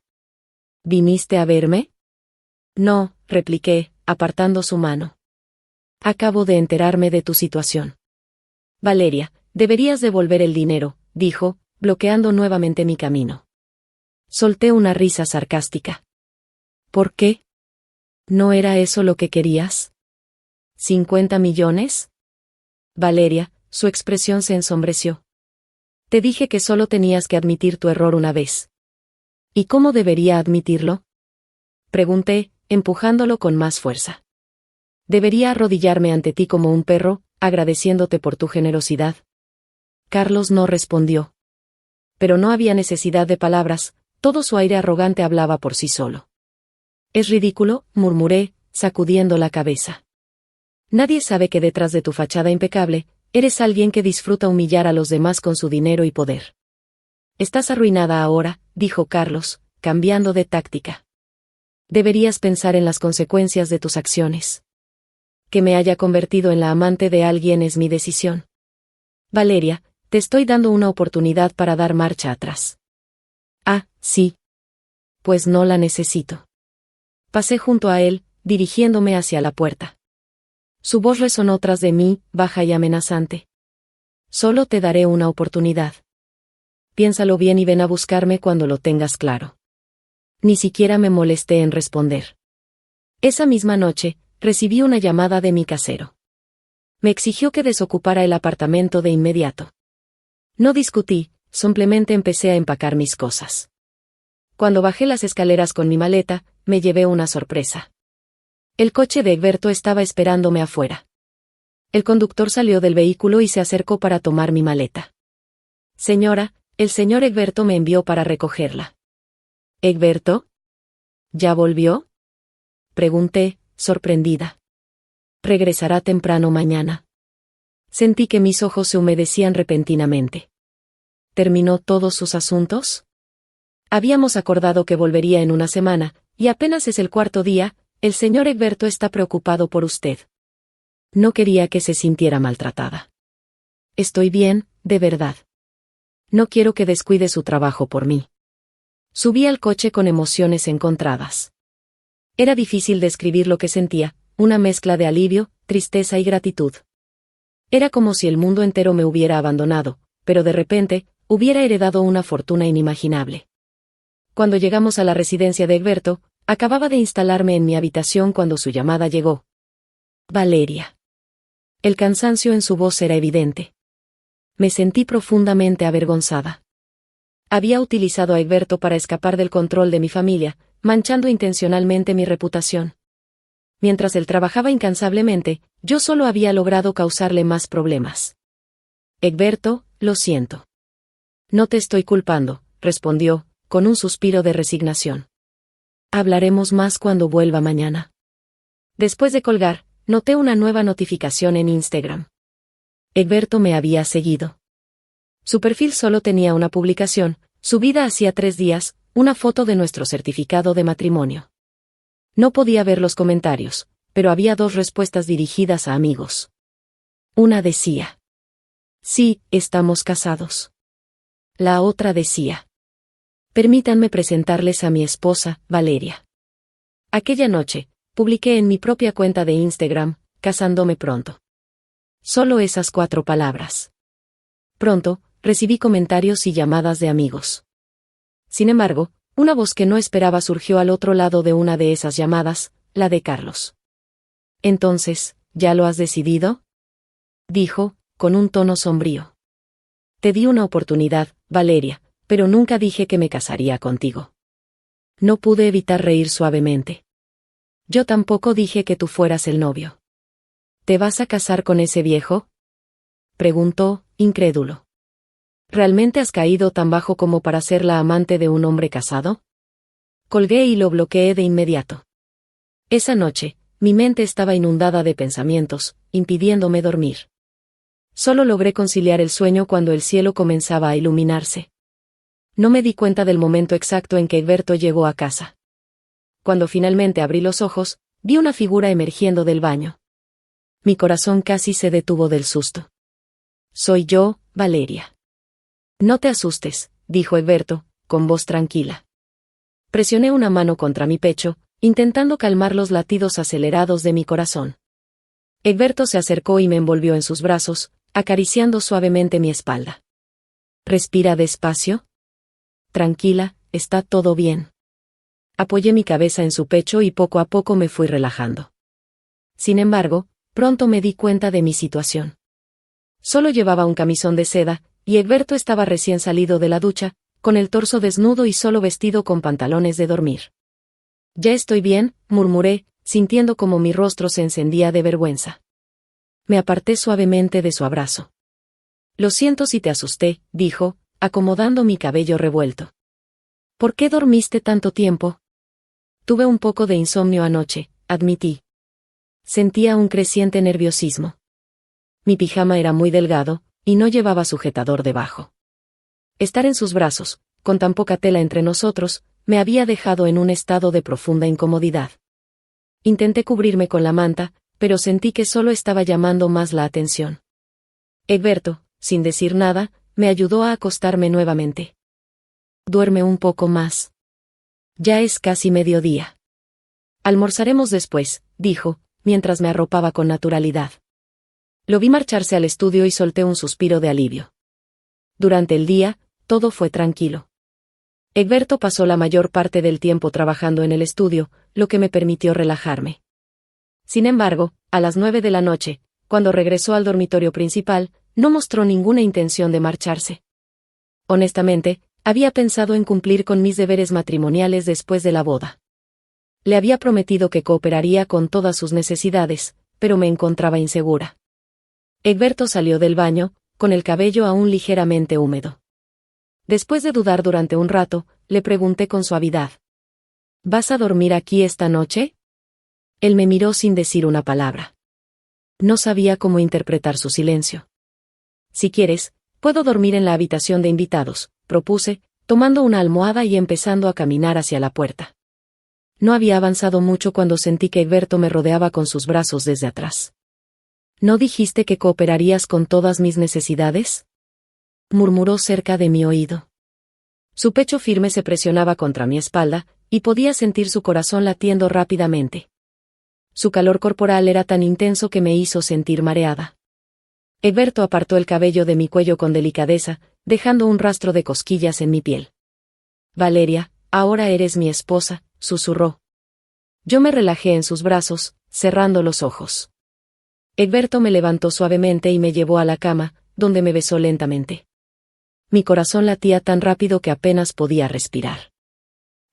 ¿Viniste a verme? No, repliqué, apartando su mano. Acabo de enterarme de tu situación. Valeria, deberías devolver el dinero, dijo, bloqueando nuevamente mi camino. Solté una risa sarcástica. ¿Por qué? ¿No era eso lo que querías? ¿50 millones? Valeria, su expresión se ensombreció. Te dije que solo tenías que admitir tu error una vez. ¿Y cómo debería admitirlo?, pregunté, empujándolo con más fuerza. ¿Debería arrodillarme ante ti como un perro, agradeciéndote por tu generosidad? Carlos no respondió. Pero no había necesidad de palabras, todo su aire arrogante hablaba por sí solo. Es ridículo, murmuré, sacudiendo la cabeza. Nadie sabe que detrás de tu fachada impecable, eres alguien que disfruta humillar a los demás con su dinero y poder. Estás arruinada ahora, dijo Carlos, cambiando de táctica. Deberías pensar en las consecuencias de tus acciones. Que me haya convertido en la amante de alguien es mi decisión. Valeria, te estoy dando una oportunidad para dar marcha atrás. Ah, sí. Pues no la necesito. Pasé junto a él, dirigiéndome hacia la puerta. Su voz resonó tras de mí, baja y amenazante. Solo te daré una oportunidad. Piénsalo bien y ven a buscarme cuando lo tengas claro. Ni siquiera me molesté en responder. Esa misma noche, recibí una llamada de mi casero. Me exigió que desocupara el apartamento de inmediato. No discutí, simplemente empecé a empacar mis cosas. Cuando bajé las escaleras con mi maleta, me llevé una sorpresa. El coche de Egberto estaba esperándome afuera. El conductor salió del vehículo y se acercó para tomar mi maleta. Señora, el señor Egberto me envió para recogerla. ¿Egberto? ¿Ya volvió?, pregunté, sorprendida. Regresará temprano mañana. Sentí que mis ojos se humedecían repentinamente. ¿Terminó todos sus asuntos? Habíamos acordado que volvería en una semana, y apenas es el cuarto día. El señor Egberto está preocupado por usted. No quería que se sintiera maltratada. Estoy bien, de verdad. No quiero que descuide su trabajo por mí. Subí al coche con emociones encontradas. Era difícil describir lo que sentía, una mezcla de alivio, tristeza y gratitud. Era como si el mundo entero me hubiera abandonado, pero de repente, hubiera heredado una fortuna inimaginable. Cuando llegamos a la residencia de Egberto, acababa de instalarme en mi habitación cuando su llamada llegó. Valeria. El cansancio en su voz era evidente. Me sentí profundamente avergonzada. Había utilizado a Egberto para escapar del control de mi familia, manchando intencionalmente mi reputación. Mientras él trabajaba incansablemente, yo solo había logrado causarle más problemas. Egberto, lo siento. No te estoy culpando, respondió, con un suspiro de resignación. Hablaremos más cuando vuelva mañana. Después de colgar, noté una nueva notificación en Instagram. Egberto me había seguido. Su perfil solo tenía una publicación, subida hacía 3 días, una foto de nuestro certificado de matrimonio. No podía ver los comentarios, pero había 2 respuestas dirigidas a amigos. Una decía: sí, estamos casados. La otra decía: permítanme presentarles a mi esposa, Valeria. Aquella noche, publiqué en mi propia cuenta de Instagram, casándome pronto. Solo esas 4 palabras. Pronto, recibí comentarios y llamadas de amigos. Sin embargo, una voz que no esperaba surgió al otro lado de una de esas llamadas, la de Carlos. Entonces, ¿ya lo has decidido?, dijo, con un tono sombrío. Te di una oportunidad, Valeria, pero nunca dije que me casaría contigo. No pude evitar reír suavemente. Yo tampoco dije que tú fueras el novio. ¿Te vas a casar con ese viejo?, preguntó, incrédulo. ¿Realmente has caído tan bajo como para ser la amante de un hombre casado? Colgué y lo bloqueé de inmediato. Esa noche, mi mente estaba inundada de pensamientos, impidiéndome dormir. Solo logré conciliar el sueño cuando el cielo comenzaba a iluminarse. No me di cuenta del momento exacto en que Egberto llegó a casa. Cuando finalmente abrí los ojos, vi una figura emergiendo del baño. Mi corazón casi se detuvo del susto. Soy yo, Valeria. No te asustes, dijo Egberto, con voz tranquila. Presioné una mano contra mi pecho, intentando calmar los latidos acelerados de mi corazón. Egberto se acercó y me envolvió en sus brazos, acariciando suavemente mi espalda. Respira despacio. Tranquila, está todo bien. Apoyé mi cabeza en su pecho y poco a poco me fui relajando. Sin embargo, pronto me di cuenta de mi situación. Solo llevaba un camisón de seda, y Egberto estaba recién salido de la ducha, con el torso desnudo y solo vestido con pantalones de dormir. Ya estoy bien, murmuré, sintiendo como mi rostro se encendía de vergüenza. Me aparté suavemente de su abrazo. Lo siento si te asusté, dijo, acomodando mi cabello revuelto. ¿Por qué dormiste tanto tiempo? Tuve un poco de insomnio anoche, admití. Sentía un creciente nerviosismo. Mi pijama era muy delgado, y no llevaba sujetador debajo. Estar en sus brazos, con tan poca tela entre nosotros, me había dejado en un estado de profunda incomodidad. Intenté cubrirme con la manta, pero sentí que solo estaba llamando más la atención. Egberto, sin decir nada, me ayudó a acostarme nuevamente. Duerme un poco más. Ya es casi mediodía. Almorzaremos después, dijo, mientras me arropaba con naturalidad. Lo vi marcharse al estudio y solté un suspiro de alivio. Durante el día, todo fue tranquilo. Egberto pasó la mayor parte del tiempo trabajando en el estudio, lo que me permitió relajarme. Sin embargo, a las 9 de la noche, cuando regresó al dormitorio principal, no mostró ninguna intención de marcharse. Honestamente, había pensado en cumplir con mis deberes matrimoniales después de la boda. Le había prometido que cooperaría con todas sus necesidades, pero me encontraba insegura. Egberto salió del baño, con el cabello aún ligeramente húmedo. Después de dudar durante un rato, le pregunté con suavidad: ¿vas a dormir aquí esta noche? Él me miró sin decir una palabra. No sabía cómo interpretar su silencio. Si quieres, puedo dormir en la habitación de invitados, propuse, tomando una almohada y empezando a caminar hacia la puerta. No había avanzado mucho cuando sentí que Egberto me rodeaba con sus brazos desde atrás. ¿No dijiste que cooperarías con todas mis necesidades?, murmuró cerca de mi oído. Su pecho firme se presionaba contra mi espalda, y podía sentir su corazón latiendo rápidamente. Su calor corporal era tan intenso que me hizo sentir mareada. Egberto apartó el cabello de mi cuello con delicadeza, dejando un rastro de cosquillas en mi piel. Valeria, ahora eres mi esposa, susurró. Yo me relajé en sus brazos, cerrando los ojos. Egberto me levantó suavemente y me llevó a la cama, donde me besó lentamente. Mi corazón latía tan rápido que apenas podía respirar.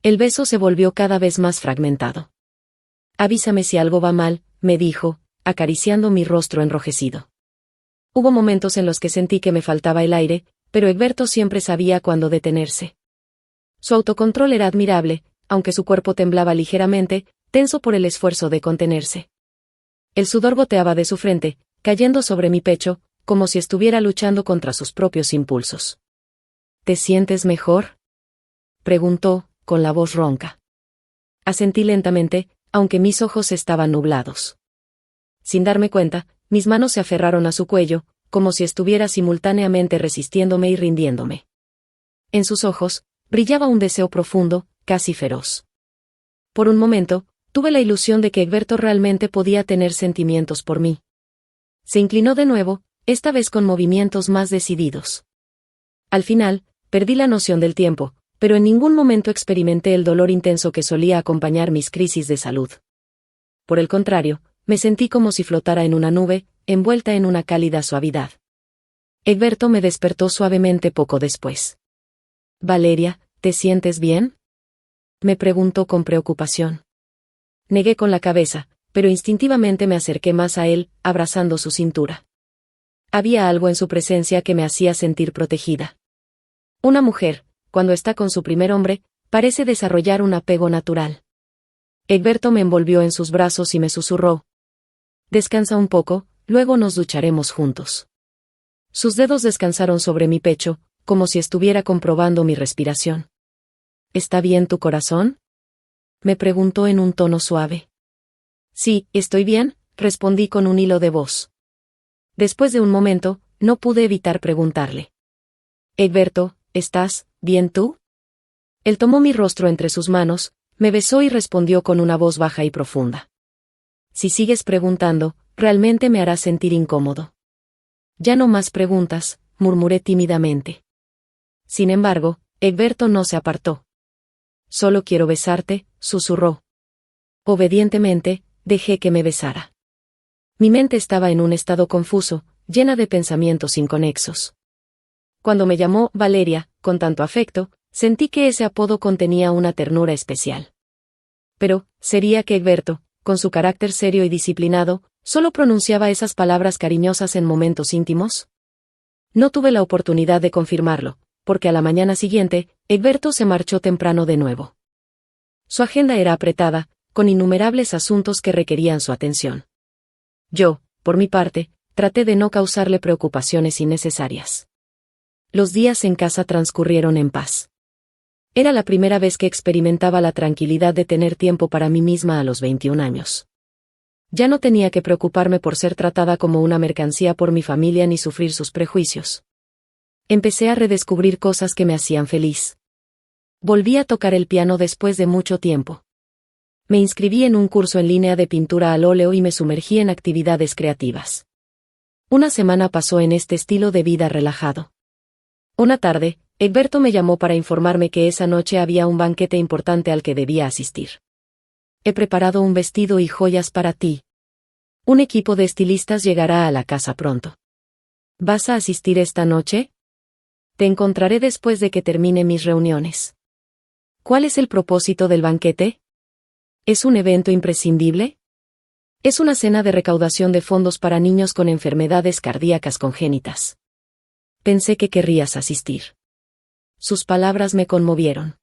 El beso se volvió cada vez más fragmentado. Avísame si algo va mal, me dijo, acariciando mi rostro enrojecido. Hubo momentos en los que sentí que me faltaba el aire, pero Egberto siempre sabía cuándo detenerse. Su autocontrol era admirable, aunque su cuerpo temblaba ligeramente, tenso por el esfuerzo de contenerse. El sudor goteaba de su frente, cayendo sobre mi pecho, como si estuviera luchando contra sus propios impulsos. ¿Te sientes mejor?, preguntó, con la voz ronca. Asentí lentamente, aunque mis ojos estaban nublados. Sin darme cuenta, mis manos se aferraron a su cuello, como si estuviera simultáneamente resistiéndome y rindiéndome. En sus ojos, brillaba un deseo profundo, casi feroz. Por un momento, tuve la ilusión de que Egberto realmente podía tener sentimientos por mí. Se inclinó de nuevo, esta vez con movimientos más decididos. Al final, perdí la noción del tiempo, pero en ningún momento experimenté el dolor intenso que solía acompañar mis crisis de salud. Por el contrario, me sentí como si flotara en una nube, envuelta en una cálida suavidad. Egberto me despertó suavemente poco después. «Valeria, ¿te sientes bien?», me preguntó con preocupación. Negué con la cabeza, pero instintivamente me acerqué más a él, abrazando su cintura. Había algo en su presencia que me hacía sentir protegida. Una mujer, cuando está con su primer hombre, parece desarrollar un apego natural. Egberto me envolvió en sus brazos y me susurró: «Descansa un poco, luego nos ducharemos juntos». Sus dedos descansaron sobre mi pecho, como si estuviera comprobando mi respiración. «¿Está bien tu corazón?», me preguntó en un tono suave. «Sí, estoy bien», respondí con un hilo de voz. Después de un momento, no pude evitar preguntarle: «Egberto, ¿estás bien tú?». Él tomó mi rostro entre sus manos, me besó y respondió con una voz baja y profunda: «Si sigues preguntando, realmente me harás sentir incómodo». «Ya no más preguntas», murmuré tímidamente. Sin embargo, Egberto no se apartó. «Solo quiero besarte», susurró. Obedientemente, dejé que me besara. Mi mente estaba en un estado confuso, llena de pensamientos inconexos. Cuando me llamó Valeria, con tanto afecto, sentí que ese apodo contenía una ternura especial. Pero, ¿sería que Egberto, con su carácter serio y disciplinado, solo pronunciaba esas palabras cariñosas en momentos íntimos? No tuve la oportunidad de confirmarlo, porque a la mañana siguiente, Egberto se marchó temprano de nuevo. Su agenda era apretada, con innumerables asuntos que requerían su atención. Yo, por mi parte, traté de no causarle preocupaciones innecesarias. Los días en casa transcurrieron en paz. Era la primera vez que experimentaba la tranquilidad de tener tiempo para mí misma a los 21 años. Ya no tenía que preocuparme por ser tratada como una mercancía por mi familia ni sufrir sus prejuicios. Empecé a redescubrir cosas que me hacían feliz. Volví a tocar el piano después de mucho tiempo. Me inscribí en un curso en línea de pintura al óleo y me sumergí en actividades creativas. Una semana pasó en este estilo de vida relajado. Una tarde, Egberto me llamó para informarme que esa noche había un banquete importante al que debía asistir. «He preparado un vestido y joyas para ti. Un equipo de estilistas llegará a la casa pronto. ¿Vas a asistir esta noche? Te encontraré después de que termine mis reuniones». «¿Cuál es el propósito del banquete? ¿Es un evento imprescindible?» «Es una cena de recaudación de fondos para niños con enfermedades cardíacas congénitas». «Pensé que querrías asistir». Sus palabras me conmovieron.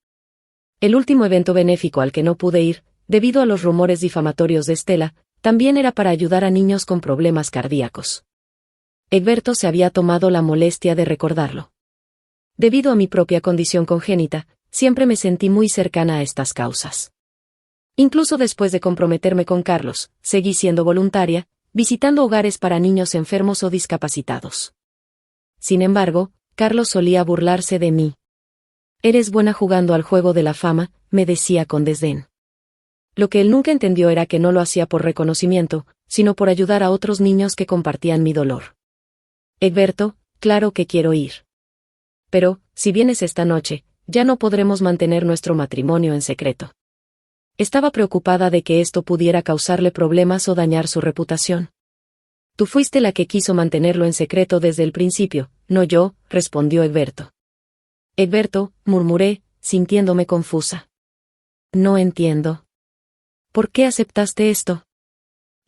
El último evento benéfico al que no pude ir, debido a los rumores difamatorios de Estela, también era para ayudar a niños con problemas cardíacos. Egberto se había tomado la molestia de recordarlo. Debido a mi propia condición congénita, siempre me sentí muy cercana a estas causas. Incluso después de comprometerme con Carlos, seguí siendo voluntaria, visitando hogares para niños enfermos o discapacitados. Sin embargo, Carlos solía burlarse de mí. «Eres buena jugando al juego de la fama», me decía con desdén. Lo que él nunca entendió era que no lo hacía por reconocimiento, sino por ayudar a otros niños que compartían mi dolor. «Egberto, claro que quiero ir. Pero, si vienes esta noche, ya no podremos mantener nuestro matrimonio en secreto». Estaba preocupada de que esto pudiera causarle problemas o dañar su reputación. «Tú fuiste la que quiso mantenerlo en secreto desde el principio, no yo», respondió Egberto. «Egberto», murmuré, sintiéndome confusa. «No entiendo. ¿Por qué aceptaste esto?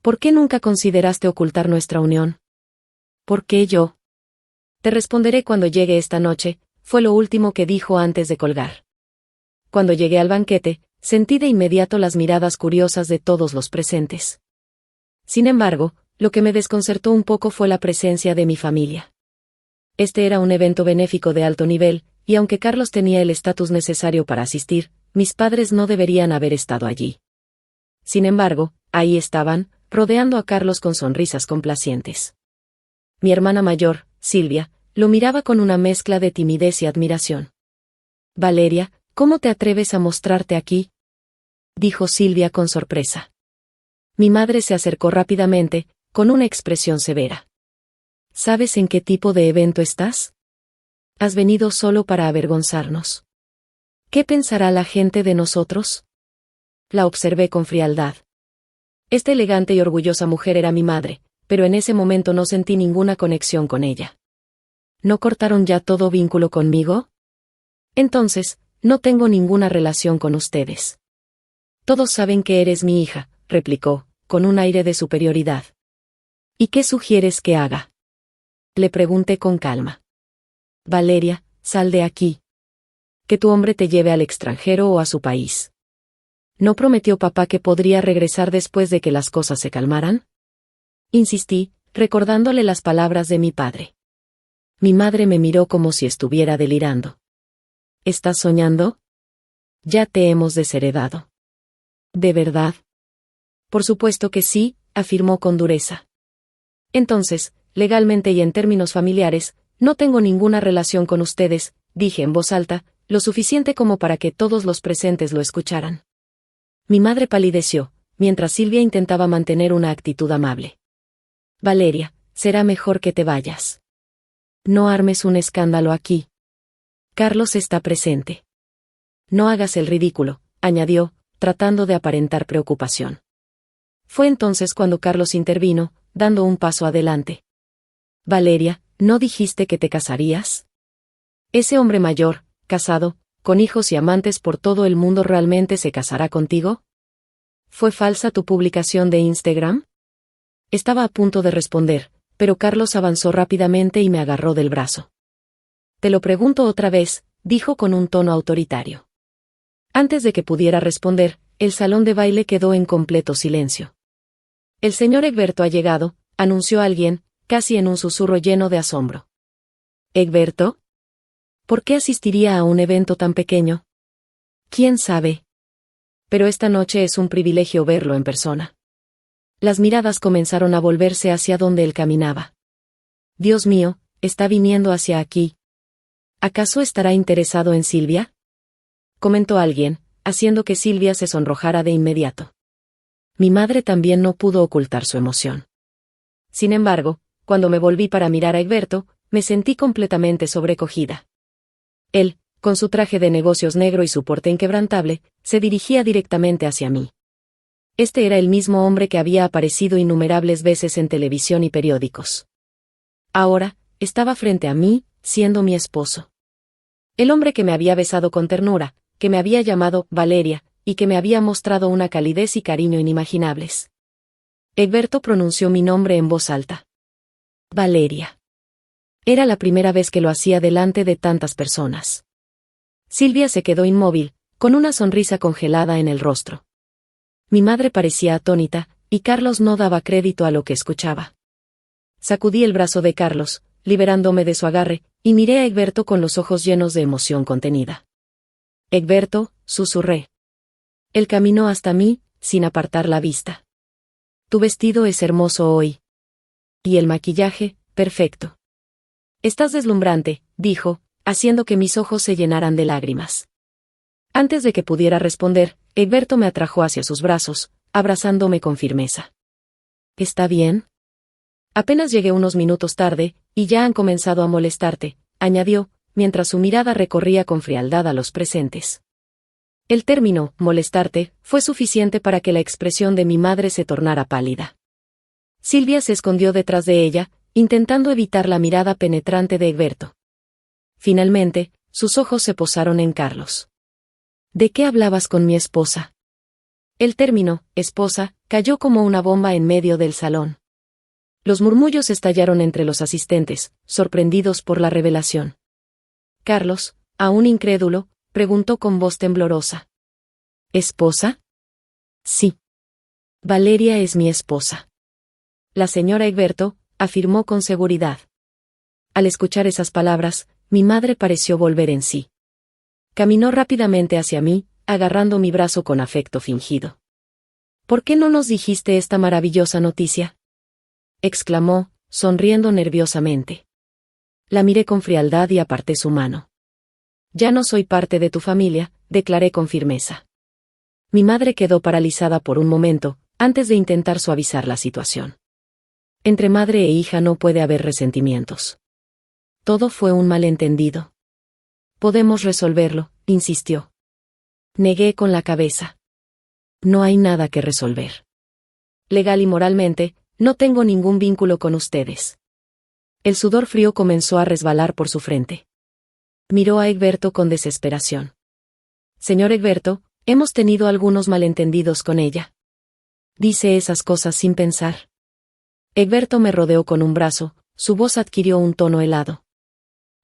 ¿Por qué nunca consideraste ocultar nuestra unión? ¿Por qué yo?» «Te responderé cuando llegue esta noche», fue lo último que dijo antes de colgar. Cuando llegué al banquete, Sentí de inmediato las miradas curiosas de todos los presentes. Sin embargo, lo que me desconcertó un poco fue la presencia de mi familia. Este era un evento benéfico de alto nivel, y aunque Carlos tenía el estatus necesario para asistir, mis padres no deberían haber estado allí. Sin embargo, ahí estaban, rodeando a Carlos con sonrisas complacientes. Mi hermana mayor, Silvia, lo miraba con una mezcla de timidez y admiración. «Valeria, ¿cómo te atreves a mostrarte aquí?», dijo Silvia con sorpresa. Mi madre se acercó rápidamente, con una expresión severa. «¿Sabes en qué tipo de evento estás? ¿Has venido solo para avergonzarnos? ¿Qué pensará la gente de nosotros?». La observé con frialdad. Esta elegante y orgullosa mujer era mi madre, pero en ese momento no sentí ninguna conexión con ella. ¿No cortaron ya todo vínculo conmigo? Entonces, no tengo ninguna relación con ustedes. Todos saben que eres mi hija, replicó, con un aire de superioridad. ¿Y qué sugieres que haga?, le pregunté con calma. Valeria, sal de aquí. Que tu hombre te lleve al extranjero o a su país. ¿No prometió papá que podría regresar después de que las cosas se calmaran?, insistí, recordándole las palabras de mi padre. Mi madre me miró como si estuviera delirando. ¿Estás soñando? Ya te hemos desheredado. ¿De verdad? Por supuesto que sí, afirmó con dureza. Entonces, legalmente y en términos familiares, no tengo ninguna relación con ustedes, dije en voz alta, lo suficiente como para que todos los presentes lo escucharan. Mi madre palideció, mientras Silvia intentaba mantener una actitud amable. Valeria, será mejor que te vayas. No armes un escándalo aquí. Carlos está presente. No hagas el ridículo, añadió, tratando de aparentar preocupación. Fue entonces cuando Carlos intervino, dando un paso adelante. Valeria, ¿no dijiste que te casarías? Ese hombre mayor, casado, con hijos y amantes por todo el mundo, ¿realmente se casará contigo? ¿Fue falsa tu publicación de Instagram? Estaba a punto de responder, pero Carlos avanzó rápidamente y me agarró del brazo. Te lo pregunto otra vez, dijo con un tono autoritario. Antes de que pudiera responder, el salón de baile quedó en completo silencio. El señor Egberto ha llegado, anunció alguien, casi en un susurro lleno de asombro. ¿Egberto? ¿Por qué asistiría a un evento tan pequeño? ¿Quién sabe? Pero esta noche es un privilegio verlo en persona. Las miradas comenzaron a volverse hacia donde él caminaba. Dios mío, está viniendo hacia aquí. ¿Acaso estará interesado en Silvia?, comentó alguien, haciendo que Silvia se sonrojara de inmediato. Mi madre también no pudo ocultar su emoción. Sin embargo, cuando me volví para mirar a Egberto, me sentí completamente sobrecogida. Él, con su traje de negocios negro y su porte inquebrantable, se dirigía directamente hacia mí. Este era el mismo hombre que había aparecido innumerables veces en televisión y periódicos. Ahora, estaba frente a mí, siendo mi esposo. El hombre que me había besado con ternura, que me había llamado Valeria, y que me había mostrado una calidez y cariño inimaginables. Egberto pronunció mi nombre en voz alta. Valeria. Era la primera vez que lo hacía delante de tantas personas. Silvia se quedó inmóvil, con una sonrisa congelada en el rostro. Mi madre parecía atónita, y Carlos no daba crédito a lo que escuchaba. Sacudí el brazo de Carlos, liberándome de su agarre, y miré a Egberto con los ojos llenos de emoción contenida. Egberto, susurré. Él caminó hasta mí, sin apartar la vista. Tu vestido es hermoso hoy. Y el maquillaje, perfecto. Estás deslumbrante, dijo, haciendo que mis ojos se llenaran de lágrimas. Antes de que pudiera responder, Egberto me atrajo hacia sus brazos, abrazándome con firmeza. ¿Está bien? Apenas llegué unos minutos tarde, y ya han comenzado a molestarte, añadió, mientras su mirada recorría con frialdad a los presentes. El término, molestarte, fue suficiente para que la expresión de mi madre se tornara pálida. Silvia se escondió detrás de ella, intentando evitar la mirada penetrante de Egberto. Finalmente, sus ojos se posaron en Carlos. ¿De qué hablabas con mi esposa? El término, esposa, cayó como una bomba en medio del salón. Los murmullos estallaron entre los asistentes, sorprendidos por la revelación. Carlos, aún incrédulo, preguntó con voz temblorosa. ¿Esposa? Sí. Valeria es mi esposa. La señora Egberto, afirmó con seguridad. Al escuchar esas palabras, mi madre pareció volver en sí. Caminó rápidamente hacia mí, agarrando mi brazo con afecto fingido. ¿Por qué no nos dijiste esta maravillosa noticia?, exclamó, sonriendo nerviosamente. La miré con frialdad y aparté su mano. Ya no soy parte de tu familia, declaré con firmeza. Mi madre quedó paralizada por un momento, antes de intentar suavizar la situación. Entre madre e hija no puede haber resentimientos. Todo fue un malentendido. Podemos resolverlo, insistió. Negué con la cabeza. No hay nada que resolver. Legal y moralmente, no tengo ningún vínculo con ustedes. El sudor frío comenzó a resbalar por su frente. Miró a Egberto con desesperación. Señor Egberto, hemos tenido algunos malentendidos con ella. Dice esas cosas sin pensar. Egberto me rodeó con un brazo, su voz adquirió un tono helado.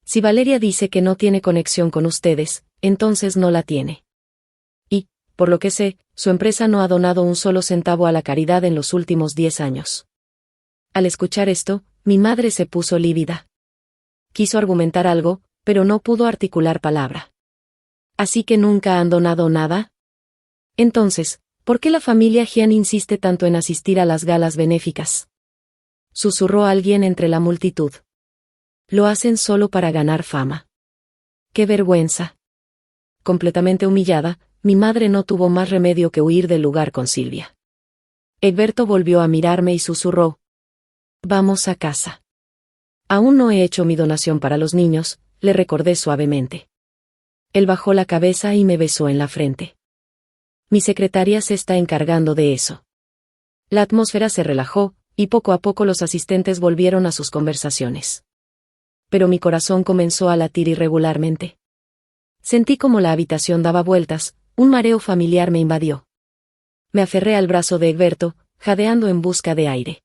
Si Valeria dice que no tiene conexión con ustedes, entonces no la tiene. Y, por lo que sé, su empresa no ha donado un solo centavo a la caridad en los últimos 10 años. Al escuchar esto, mi madre se puso lívida. Quiso argumentar algo, pero no pudo articular palabra. ¿Así que nunca han donado nada? Entonces, ¿por qué la familia Gian insiste tanto en asistir a las galas benéficas?, susurró alguien entre la multitud. Lo hacen solo para ganar fama. ¡Qué vergüenza! Completamente humillada, mi madre no tuvo más remedio que huir del lugar con Silvia. Egberto volvió a mirarme y susurró. Vamos a casa. Aún no he hecho mi donación para los niños, le recordé suavemente. Él bajó la cabeza y me besó en la frente. Mi secretaria se está encargando de eso. La atmósfera se relajó, y poco a poco los asistentes volvieron a sus conversaciones. Pero mi corazón comenzó a latir irregularmente. Sentí como la habitación daba vueltas, un mareo familiar me invadió. Me aferré al brazo de Egberto, jadeando en busca de aire.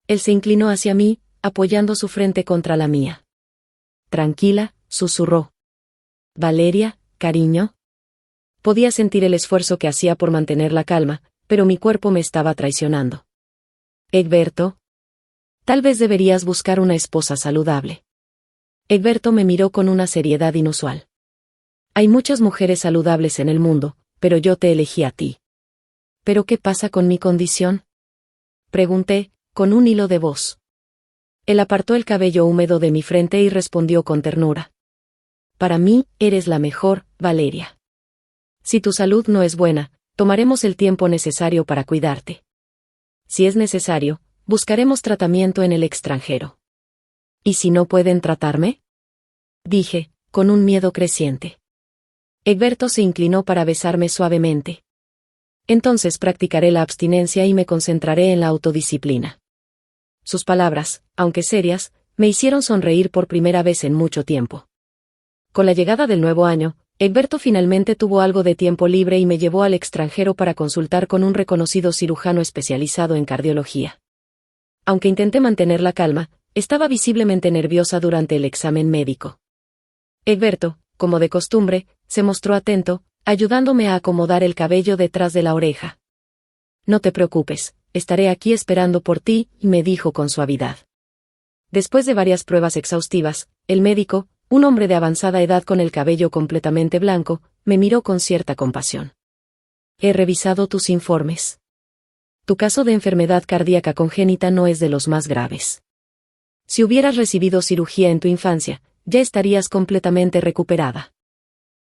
Él se inclinó hacia mí, apoyando su frente contra la mía. Tranquila, susurró. Valeria, cariño. Podía sentir el esfuerzo que hacía por mantener la calma, pero mi cuerpo me estaba traicionando. Egberto. Tal vez deberías buscar una esposa saludable. Egberto me miró con una seriedad inusual. Hay muchas mujeres saludables en el mundo, pero yo te elegí a ti. ¿Pero qué pasa con mi condición?, pregunté, con un hilo de voz. Él apartó el cabello húmedo de mi frente y respondió con ternura. Para mí, eres la mejor, Valeria. Si tu salud no es buena, tomaremos el tiempo necesario para cuidarte. Si es necesario, buscaremos tratamiento en el extranjero. ¿Y si no pueden tratarme?, dije, con un miedo creciente. Egberto se inclinó para besarme suavemente. Entonces practicaré la abstinencia y me concentraré en la autodisciplina. Sus palabras, aunque serias, me hicieron sonreír por primera vez en mucho tiempo. Con la llegada del nuevo año, Egberto finalmente tuvo algo de tiempo libre y me llevó al extranjero para consultar con un reconocido cirujano especializado en cardiología. Aunque intenté mantener la calma, estaba visiblemente nerviosa durante el examen médico. Egberto, como de costumbre, se mostró atento, ayudándome a acomodar el cabello detrás de la oreja. No te preocupes, estaré aquí esperando por ti, me dijo con suavidad. Después de varias pruebas exhaustivas, el médico, un hombre de avanzada edad con el cabello completamente blanco, me miró con cierta compasión. He revisado tus informes. Tu caso de enfermedad cardíaca congénita no es de los más graves. Si hubieras recibido cirugía en tu infancia, ya estarías completamente recuperada.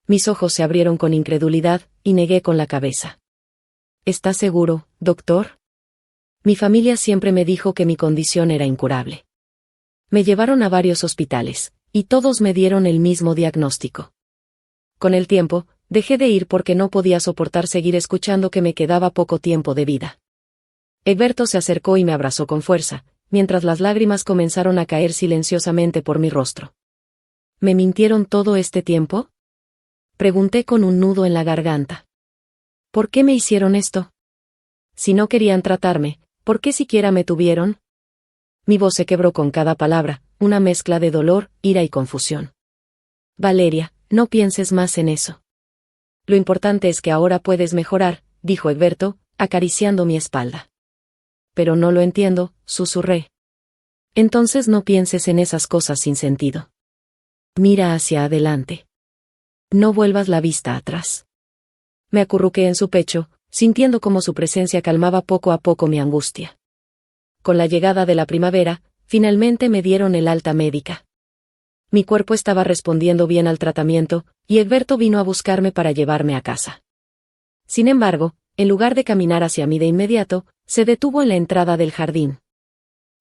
Mis ojos se abrieron con incredulidad, y negué con la cabeza. ¿Estás seguro, doctor? Mi familia siempre me dijo que mi condición era incurable. Me llevaron a varios hospitales, y todos me dieron el mismo diagnóstico. Con el tiempo, dejé de ir porque no podía soportar seguir escuchando que me quedaba poco tiempo de vida. Egberto se acercó y me abrazó con fuerza, mientras las lágrimas comenzaron a caer silenciosamente por mi rostro. ¿Me mintieron todo este tiempo?, pregunté con un nudo en la garganta. ¿Por qué me hicieron esto? Si no querían tratarme, ¿por qué siquiera me tuvieron? Mi voz se quebró con cada palabra, una mezcla de dolor, ira y confusión. Valeria, no pienses más en eso. Lo importante es que ahora puedes mejorar, dijo Egberto, acariciando mi espalda. Pero no lo entiendo, susurré. Entonces no pienses en esas cosas sin sentido. Mira hacia adelante. No vuelvas la vista atrás. Me acurruqué en su pecho, sintiendo cómo su presencia calmaba poco a poco mi angustia. Con la llegada de la primavera, finalmente me dieron el alta médica. Mi cuerpo estaba respondiendo bien al tratamiento, y Egberto vino a buscarme para llevarme a casa. Sin embargo, en lugar de caminar hacia mí de inmediato, se detuvo en la entrada del jardín.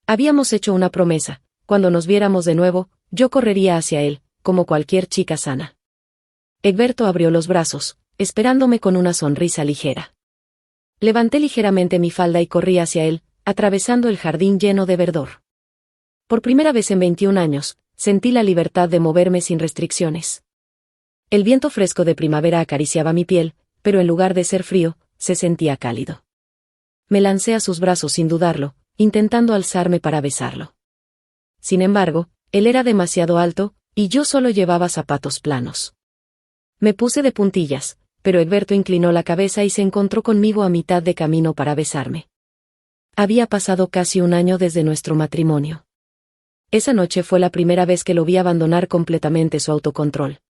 Habíamos hecho una promesa: cuando nos viéramos de nuevo, yo correría hacia él, como cualquier chica sana. Egberto abrió los brazos, esperándome con una sonrisa ligera. Levanté ligeramente mi falda y corrí hacia él, atravesando el jardín lleno de verdor. Por primera vez en 21 años, sentí la libertad de moverme sin restricciones. El viento fresco de primavera acariciaba mi piel, pero en lugar de ser frío, se sentía cálido. Me lancé a sus brazos sin dudarlo, intentando alzarme para besarlo. Sin embargo, él era demasiado alto, y yo solo llevaba zapatos planos. Me puse de puntillas, pero Egberto inclinó la cabeza y se encontró conmigo a mitad de camino para besarme. Había pasado casi un año desde nuestro matrimonio. Esa noche fue la primera vez que lo vi abandonar completamente su autocontrol.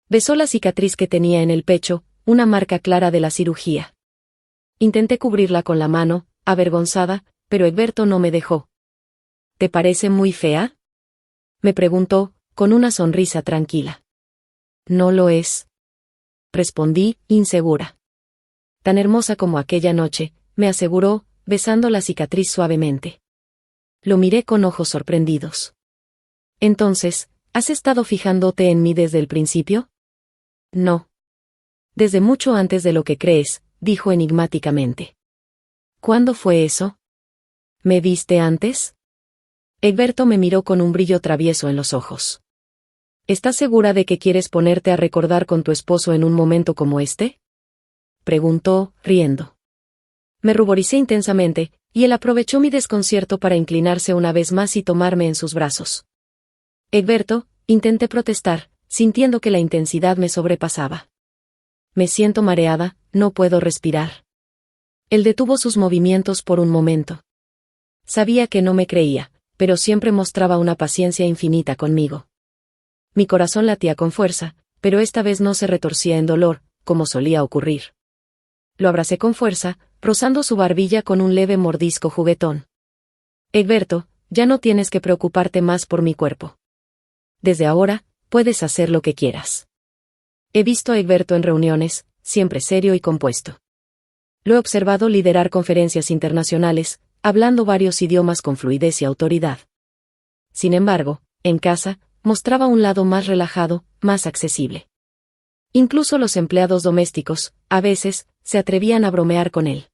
Besó la cicatriz que tenía en el pecho, una marca clara de la cirugía. Intenté cubrirla con la mano, avergonzada, pero Egberto no me dejó. ¿Te parece muy fea?, me preguntó, con una sonrisa tranquila. No lo es, respondí, insegura. Tan hermosa como aquella noche, me aseguró, besando la cicatriz suavemente. Lo miré con ojos sorprendidos. Entonces, ¿has estado fijándote en mí desde el principio? No. Desde mucho antes de lo que crees, dijo enigmáticamente. ¿Cuándo fue eso? ¿Me viste antes? Egberto me miró con un brillo travieso en los ojos. ¿Estás segura de que quieres ponerte a recordar con tu esposo en un momento como este?, preguntó, riendo. Me ruboricé intensamente, y él aprovechó mi desconcierto para inclinarse una vez más y tomarme en sus brazos. Egberto, intenté protestar, sintiendo que la intensidad me sobrepasaba. Me siento mareada, no puedo respirar. Él detuvo sus movimientos por un momento. Sabía que no me creía, pero siempre mostraba una paciencia infinita conmigo. Mi corazón latía con fuerza, pero esta vez no se retorcía en dolor, como solía ocurrir. Lo abracé con fuerza, rozando su barbilla con un leve mordisco juguetón. Egberto, ya no tienes que preocuparte más por mi cuerpo. Desde ahora, puedes hacer lo que quieras. He visto a Egberto en reuniones, siempre serio y compuesto. Lo he observado liderar conferencias internacionales, hablando varios idiomas con fluidez y autoridad. Sin embargo, en casa, mostraba un lado más relajado, más accesible. Incluso los empleados domésticos, a veces, se atrevían a bromear con él.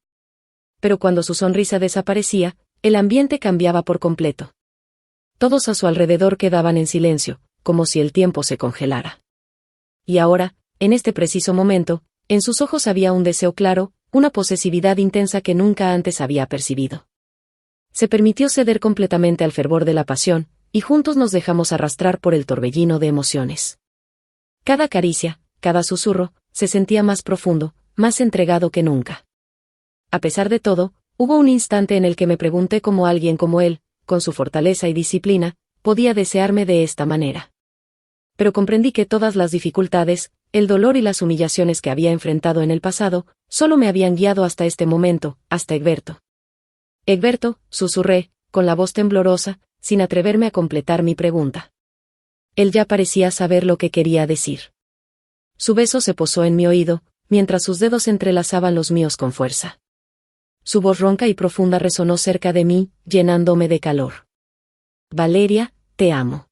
Pero cuando su sonrisa desaparecía, el ambiente cambiaba por completo. Todos a su alrededor quedaban en silencio, como si el tiempo se congelara. Y ahora, en este preciso momento, en sus ojos había un deseo claro, una posesividad intensa que nunca antes había percibido. Se permitió ceder completamente al fervor de la pasión, y juntos nos dejamos arrastrar por el torbellino de emociones. Cada caricia, cada susurro, se sentía más profundo, más entregado que nunca. A pesar de todo, hubo un instante en el que me pregunté cómo alguien como él, con su fortaleza y disciplina, podía desearme de esta manera. Pero comprendí que todas las dificultades, el dolor y las humillaciones que había enfrentado en el pasado, solo me habían guiado hasta este momento, hasta Egberto. Egberto, susurré, con la voz temblorosa, sin atreverme a completar mi pregunta. Él ya parecía saber lo que quería decir. Su beso se posó en mi oído, mientras sus dedos entrelazaban los míos con fuerza. Su voz ronca y profunda resonó cerca de mí, llenándome de calor. Valeria, te amo.